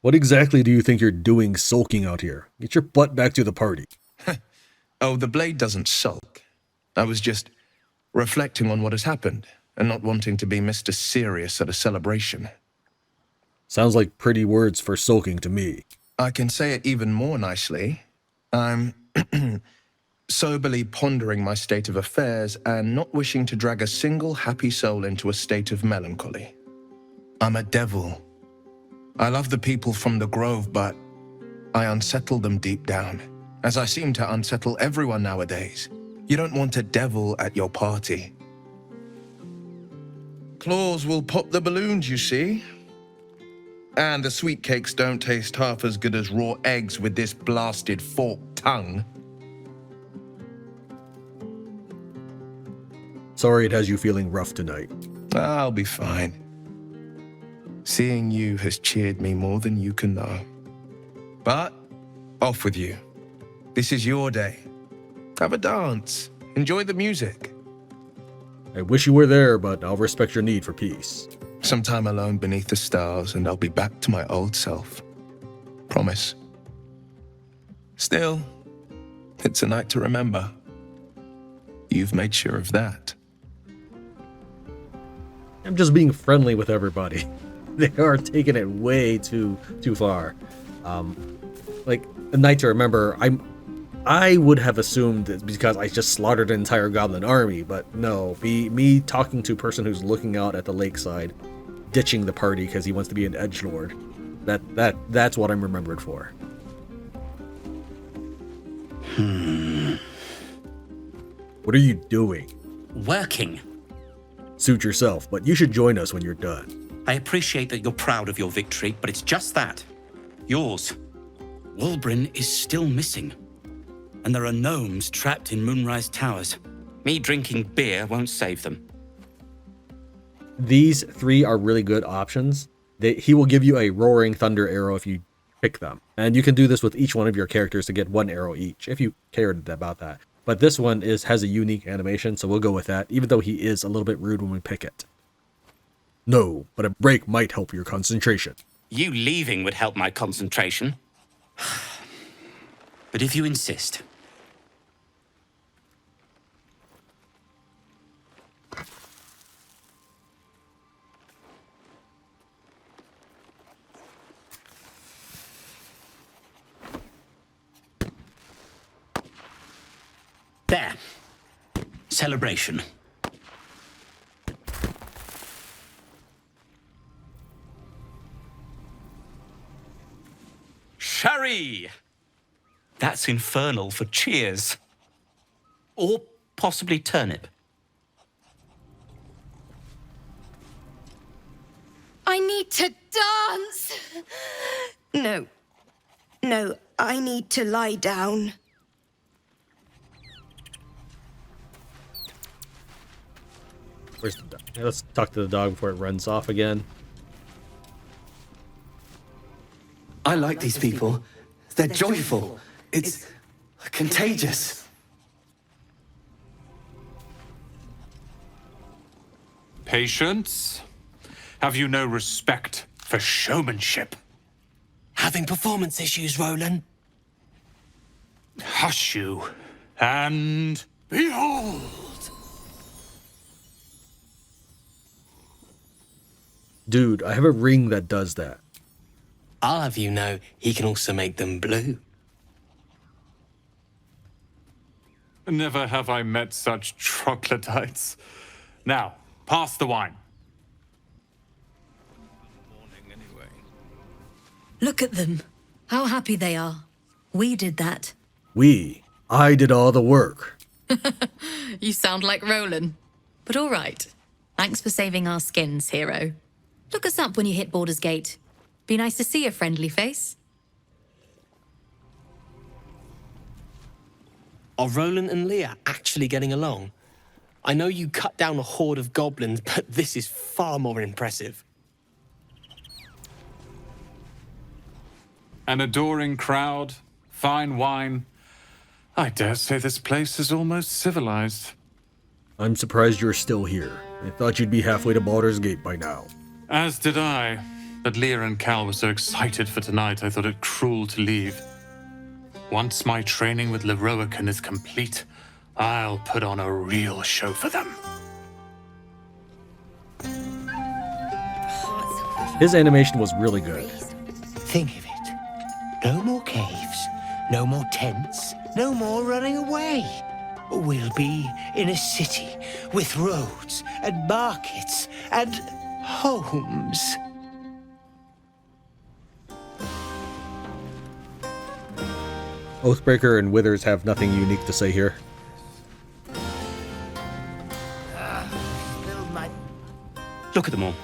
S1: What exactly do you think you're doing sulking out here? Get your butt back to the party.
S21: Oh, the blade doesn't sulk. I was just reflecting on what has happened and not wanting to be Mr. Serious at a celebration.
S1: Sounds like pretty words for sulking to me.
S21: I can say it even more nicely. I'm soberly pondering my state of affairs and not wishing to drag a single happy soul into a state of melancholy. I'm a devil. I love the people from the Grove, but I unsettle them deep down, as I seem to unsettle everyone nowadays. You don't want a devil at your party. Claws will pop the balloons, you see. And the sweet cakes don't taste half as good as raw eggs with this blasted forked tongue.
S1: Sorry it has you feeling rough tonight.
S21: I'll be fine. Seeing you has cheered me more than you can know. But, off with you. This is your day. Have a dance. Enjoy the music.
S1: I wish you were there, but I'll respect your need for peace.
S21: Some time alone beneath the stars, and I'll be back to my old self. Promise. Still, it's a night to remember. You've made sure of that.
S1: I'm just being friendly with everybody. They are taking it way too far. Like a night to remember. I would have assumed that because I just slaughtered an entire goblin army, but no. Me talking to a person who's looking out at the lakeside, ditching the party because he wants to be an edgelord. That's what I'm remembered for. What are you doing?
S4: Working.
S1: Suit yourself, but you should join us when you're done.
S4: I appreciate that you're proud of your victory, but it's just that. Yours. Wulbren is still missing. And there are gnomes trapped in Moonrise Towers. Me drinking beer won't save them.
S1: These 3 are really good options. He will give you a roaring thunder arrow if you pick them. And you can do this with each one of your characters to get 1 arrow each, if you cared about that. But this one has a unique animation, so we'll go with that, even though he is a little bit rude when we pick it. No, but a break might help your concentration.
S4: You leaving would help my concentration. But if you insist. There. Celebration. Sherry! That's infernal for cheers. Or possibly turnip.
S5: I need to dance! No, I need to lie down.
S1: Where's the dog? Let's talk to the dog before it runs off again.
S10: I like these people. They're joyful. It's contagious.
S14: Patience? Have you no respect for showmanship?
S10: Having performance issues, Roland.
S14: Hush you, and behold!
S1: Dude, I have a ring that does that.
S10: I'll have you know, he can also make them blue.
S14: Never have I met such troglodytes. Now, pass the wine.
S6: Look at them. How happy they are. We did that.
S1: I did all the work.
S6: You sound like Roland. But all right. Thanks for saving our skins, hero. Look us up when you hit Baldur's Gate. Be nice to see a friendly face.
S10: Are Roland and Leah actually getting along? I know you cut down a horde of goblins, but this is far more impressive.
S14: An adoring crowd, fine wine. I dare say this place is almost civilized.
S1: I'm surprised you're still here. I thought you'd be halfway to Baldur's Gate by now.
S14: As did I. But Leah and Cal were so excited for tonight, I thought it cruel to leave. Once my training with Leroican is complete, I'll put on a real show for them.
S1: His animation was really good.
S22: Think of it. No more caves, no more tents, no more running away. We'll be in a city with roads and markets and homes.
S1: Oathbreaker and Withers have nothing unique to say here.
S4: Look at them all.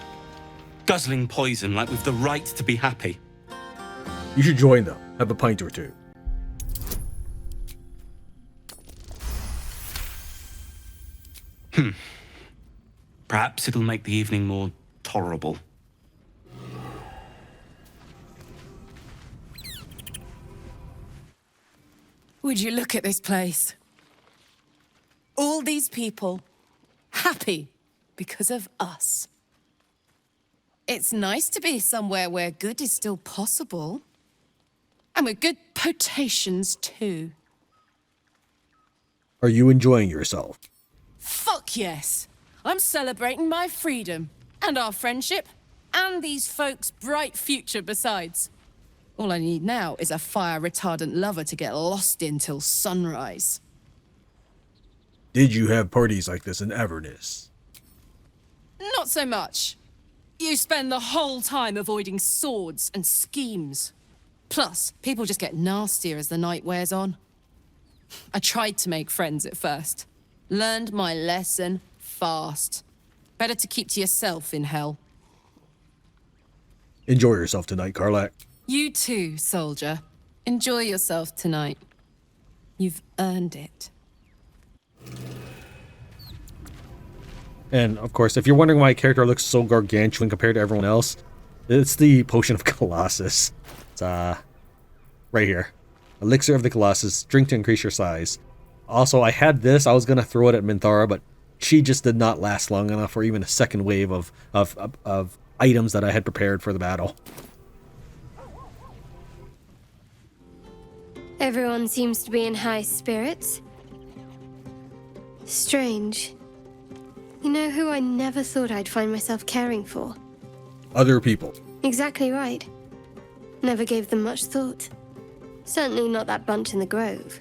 S4: Guzzling poison like we've the right to be happy.
S1: You should join them. Have a pint or two.
S4: Perhaps it'll make the evening more tolerable.
S12: Would you look at this place? All these people happy because of us. It's nice to be somewhere where good is still possible. And with good potations, too.
S1: Are you enjoying yourself?
S12: Fuck yes! I'm celebrating my freedom, and our friendship, and these folks' bright future besides. All I need now is a fire-retardant lover to get lost in till sunrise.
S1: Did you have parties like this in Avernus?
S12: Not so much. You spend the whole time avoiding swords and schemes. Plus, people just get nastier as the night wears on. I tried to make friends at first. Learned my lesson fast. Better to keep to yourself in hell.
S1: Enjoy yourself tonight, Karlach.
S12: You too, soldier. Enjoy yourself tonight. You've earned it.
S1: And, of course, if you're wondering why my character looks so gargantuan compared to everyone else, it's the Potion of Colossus. It's, right here. Elixir of the Colossus. Drink to increase your size. Also, I had this. I was going to throw it at Minthara, but she just did not last long enough for even a second wave of items that I had prepared for the battle.
S15: Everyone seems to be in high spirits. Strange. You know who I never thought I'd find myself caring for?
S1: Other people.
S15: Exactly right. Never gave them much thought. Certainly not that bunch in the grove.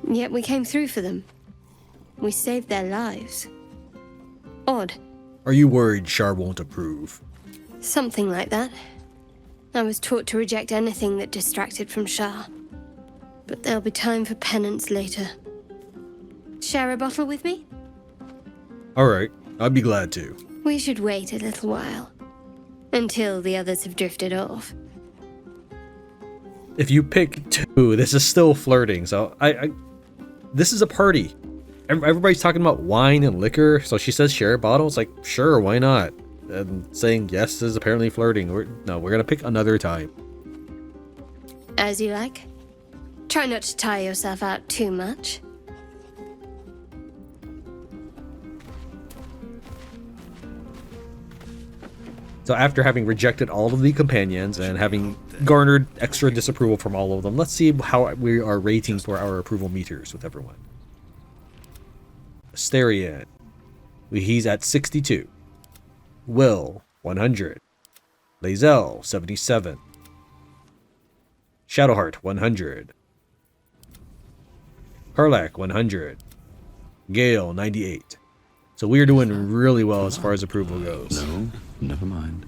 S15: Yet we came through for them. We saved their lives. Odd.
S1: Are you worried Shar won't approve?
S15: Something like that. I was taught to reject anything that distracted from Shar. But there'll be time for penance later. Share a bottle with me?
S1: Alright, I'd be glad to.
S15: We should wait a little while. Until the others have drifted off.
S1: If you pick two, this is still flirting, so this is a party. Everybody's talking about wine and liquor, so she says share a bottle. It's like, sure, why not? And saying yes is apparently flirting. We're gonna pick another time.
S15: As you like. Try not to tire yourself out too much.
S1: So after having rejected all of the companions and having garnered extra disapproval from all of them, let's see how we are rating for our approval meters with everyone. Asterion, he's at 62. Will, 100. Lae'zel, 77. Shadowheart, 100. Karlach, 100. Gale, 98. So we are doing really well as far as approval goes.
S11: No, never mind.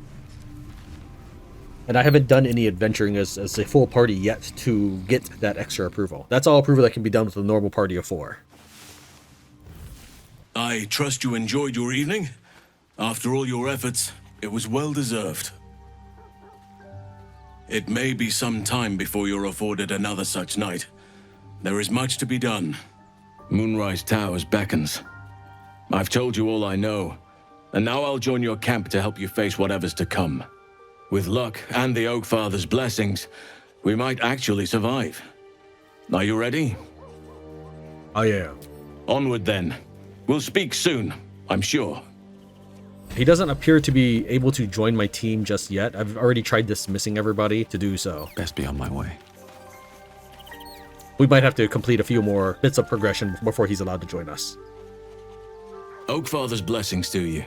S1: And I haven't done any adventuring as a full party yet to get that extra approval. That's all approval that can be done with a normal party of 4.
S7: I trust you enjoyed your evening. After all your efforts, it was well deserved. It may be some time before you're afforded another such night. There is much to be done. Moonrise Towers beckons. I've told you all I know, and now I'll join your camp to help you face whatever's to come. With luck and the Oak Father's blessings, we might actually survive. Are you ready?
S1: I am.
S7: Onward then. We'll speak soon, I'm sure.
S1: He doesn't appear to be able to join my team just yet. I've already tried dismissing everybody to do so.
S11: Best be on my way.
S1: We might have to complete a few more bits of progression before he's allowed to join us.
S7: Oak Father's blessings to you.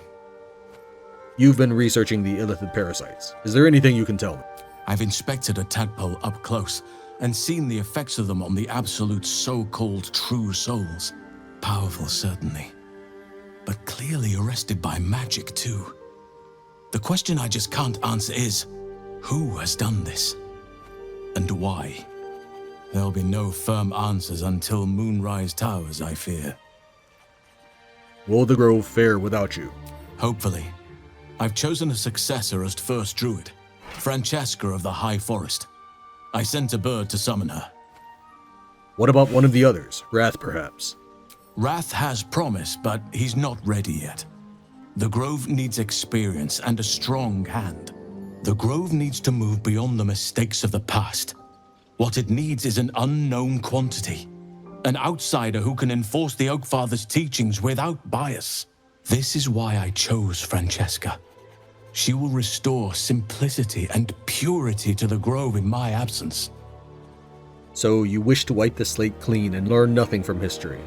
S1: You've been researching the illithid parasites. Is there anything you can tell me?
S7: I've inspected a tadpole up close and seen the effects of them on the absolute so-called true souls. Powerful, certainly, but clearly arrested by magic too. The question I just can't answer is, who has done this? And why? There'll be no firm answers until Moonrise Towers, I fear.
S1: Will the Grove fare without you?
S7: Hopefully. I've chosen a successor as first druid, Francesca of the High Forest. I sent a bird to summon her.
S1: What about one of the others? Wrath, perhaps?
S7: Wrath has promise, but he's not ready yet. The Grove needs experience and a strong hand. The Grove needs to move beyond the mistakes of the past. What it needs is an unknown quantity. An outsider who can enforce the Oakfather's teachings without bias. This is why I chose Francesca. She will restore simplicity and purity to the Grove in my absence.
S1: So you wish to wipe the slate clean and learn nothing from history.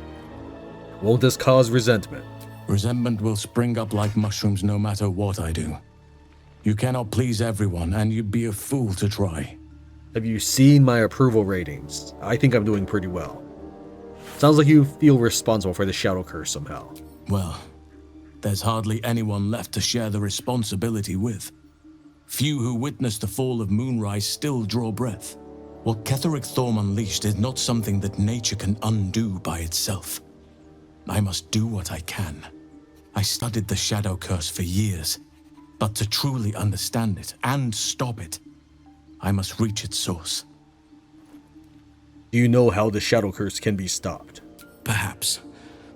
S1: Won't this cause resentment?
S7: Resentment will spring up like mushrooms no matter what I do. You cannot please everyone, and you'd be a fool to try.
S1: Have you seen my approval ratings? I think I'm doing pretty well. Sounds like you feel responsible for the Shadow Curse somehow.
S7: Well, there's hardly anyone left to share the responsibility with. Few who witnessed the fall of Moonrise still draw breath. What Ketheric Thorm unleashed is not something that nature can undo by itself. I must do what I can. I studied the Shadow Curse for years, but to truly understand it and stop it, I must reach its source.
S1: Do you know how the Shadow Curse can be stopped?
S7: Perhaps,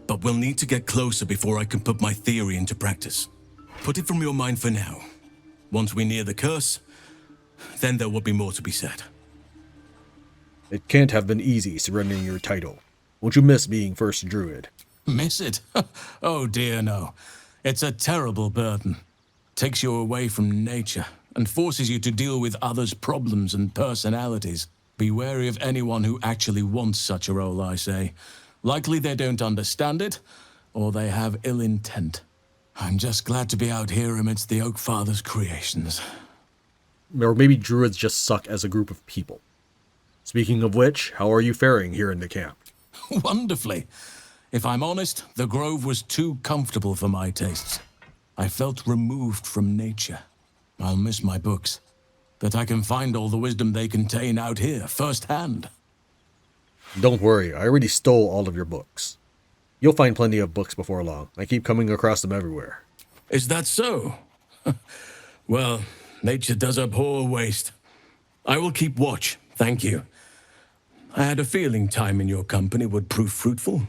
S7: but we'll need to get closer before I can put my theory into practice. Put it from your mind for now. Once we near the curse, then there will be more to be said.
S1: It can't have been easy surrendering your title. Won't you miss being first druid?
S7: Miss it? Oh dear, no. It's a terrible burden. Takes you away from nature and forces you to deal with others' problems and personalities. Be wary of anyone who actually wants such a role, I say. Likely they don't understand it, or they have ill intent. I'm just glad to be out here amidst the Oakfather's creations.
S1: Or maybe druids just suck as a group of people. Speaking of which, how are you faring here in the camp?
S7: Wonderfully. If I'm honest, the Grove was too comfortable for my tastes. I felt removed from nature. I'll miss my books. That I can find all the wisdom they contain out here, firsthand.
S1: Don't worry, I already stole all of your books. You'll find plenty of books before long. I keep coming across them everywhere.
S7: Is that so? Well, nature does abhor waste. I will keep watch, thank you. I had a feeling time in your company would prove fruitful.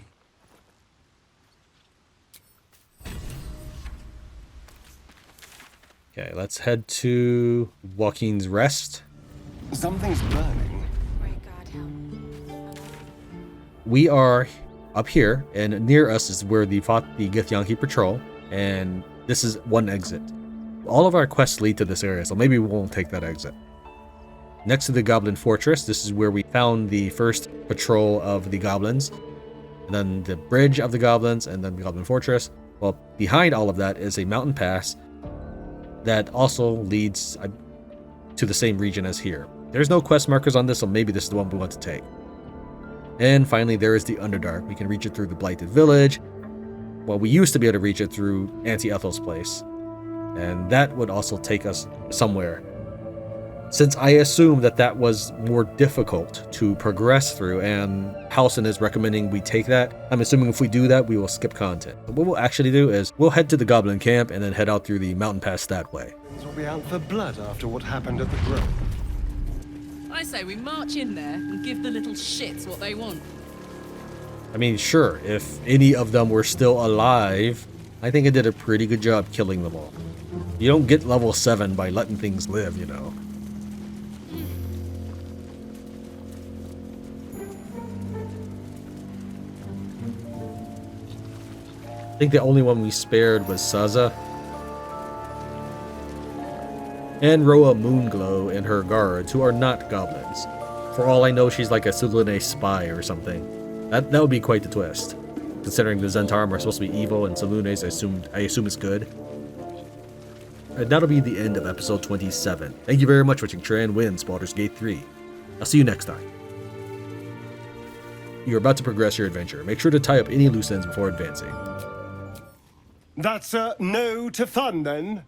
S1: Okay, let's head to Joaquin's Rest.
S16: Something's burning.
S1: We are up here, and near us is where they fought the Githyanki patrol, and this is one exit. All of our quests lead to this area, so maybe we won't take that exit. Next to the Goblin Fortress, this is where we found the first patrol of the goblins, and then the bridge of the goblins, and then the Goblin Fortress. Well, behind all of that is a mountain pass that also leads to the same region as here. There's no quest markers on this, so maybe this is the one we want to take. And finally, there is the Underdark. We can reach it through the Blighted Village. Well, we used to be able to reach it through Auntie Ethel's place. And that would also take us somewhere. Since I assume that that was more difficult to progress through, and Halson is recommending we take that, I'm assuming if we do that, we will skip content. But what we'll actually do is, we'll head to the Goblin Camp and then head out through the mountain pass that way.
S16: We'll be out for blood after what happened at the Grove.
S12: I say we march in there and give the little shits what they want.
S1: I mean, sure, if any of them were still alive, I think it did a pretty good job killing them all. You don't get level 7 by letting things live, you know. I think the only one we spared was Saza. And Roa Moonglow and her guards, who are not goblins. For all I know, she's like a Sulune spy or something. That would be quite the twist. Considering the Zentarum are supposed to be evil and Sulunes I assume is good. And that'll be the end of episode 27. Thank you very much for watching Tran wins Baldur's Gate 3. I'll see you next time. You're about to progress your adventure. Make sure to tie up any loose ends before advancing.
S16: That's a no to fun then.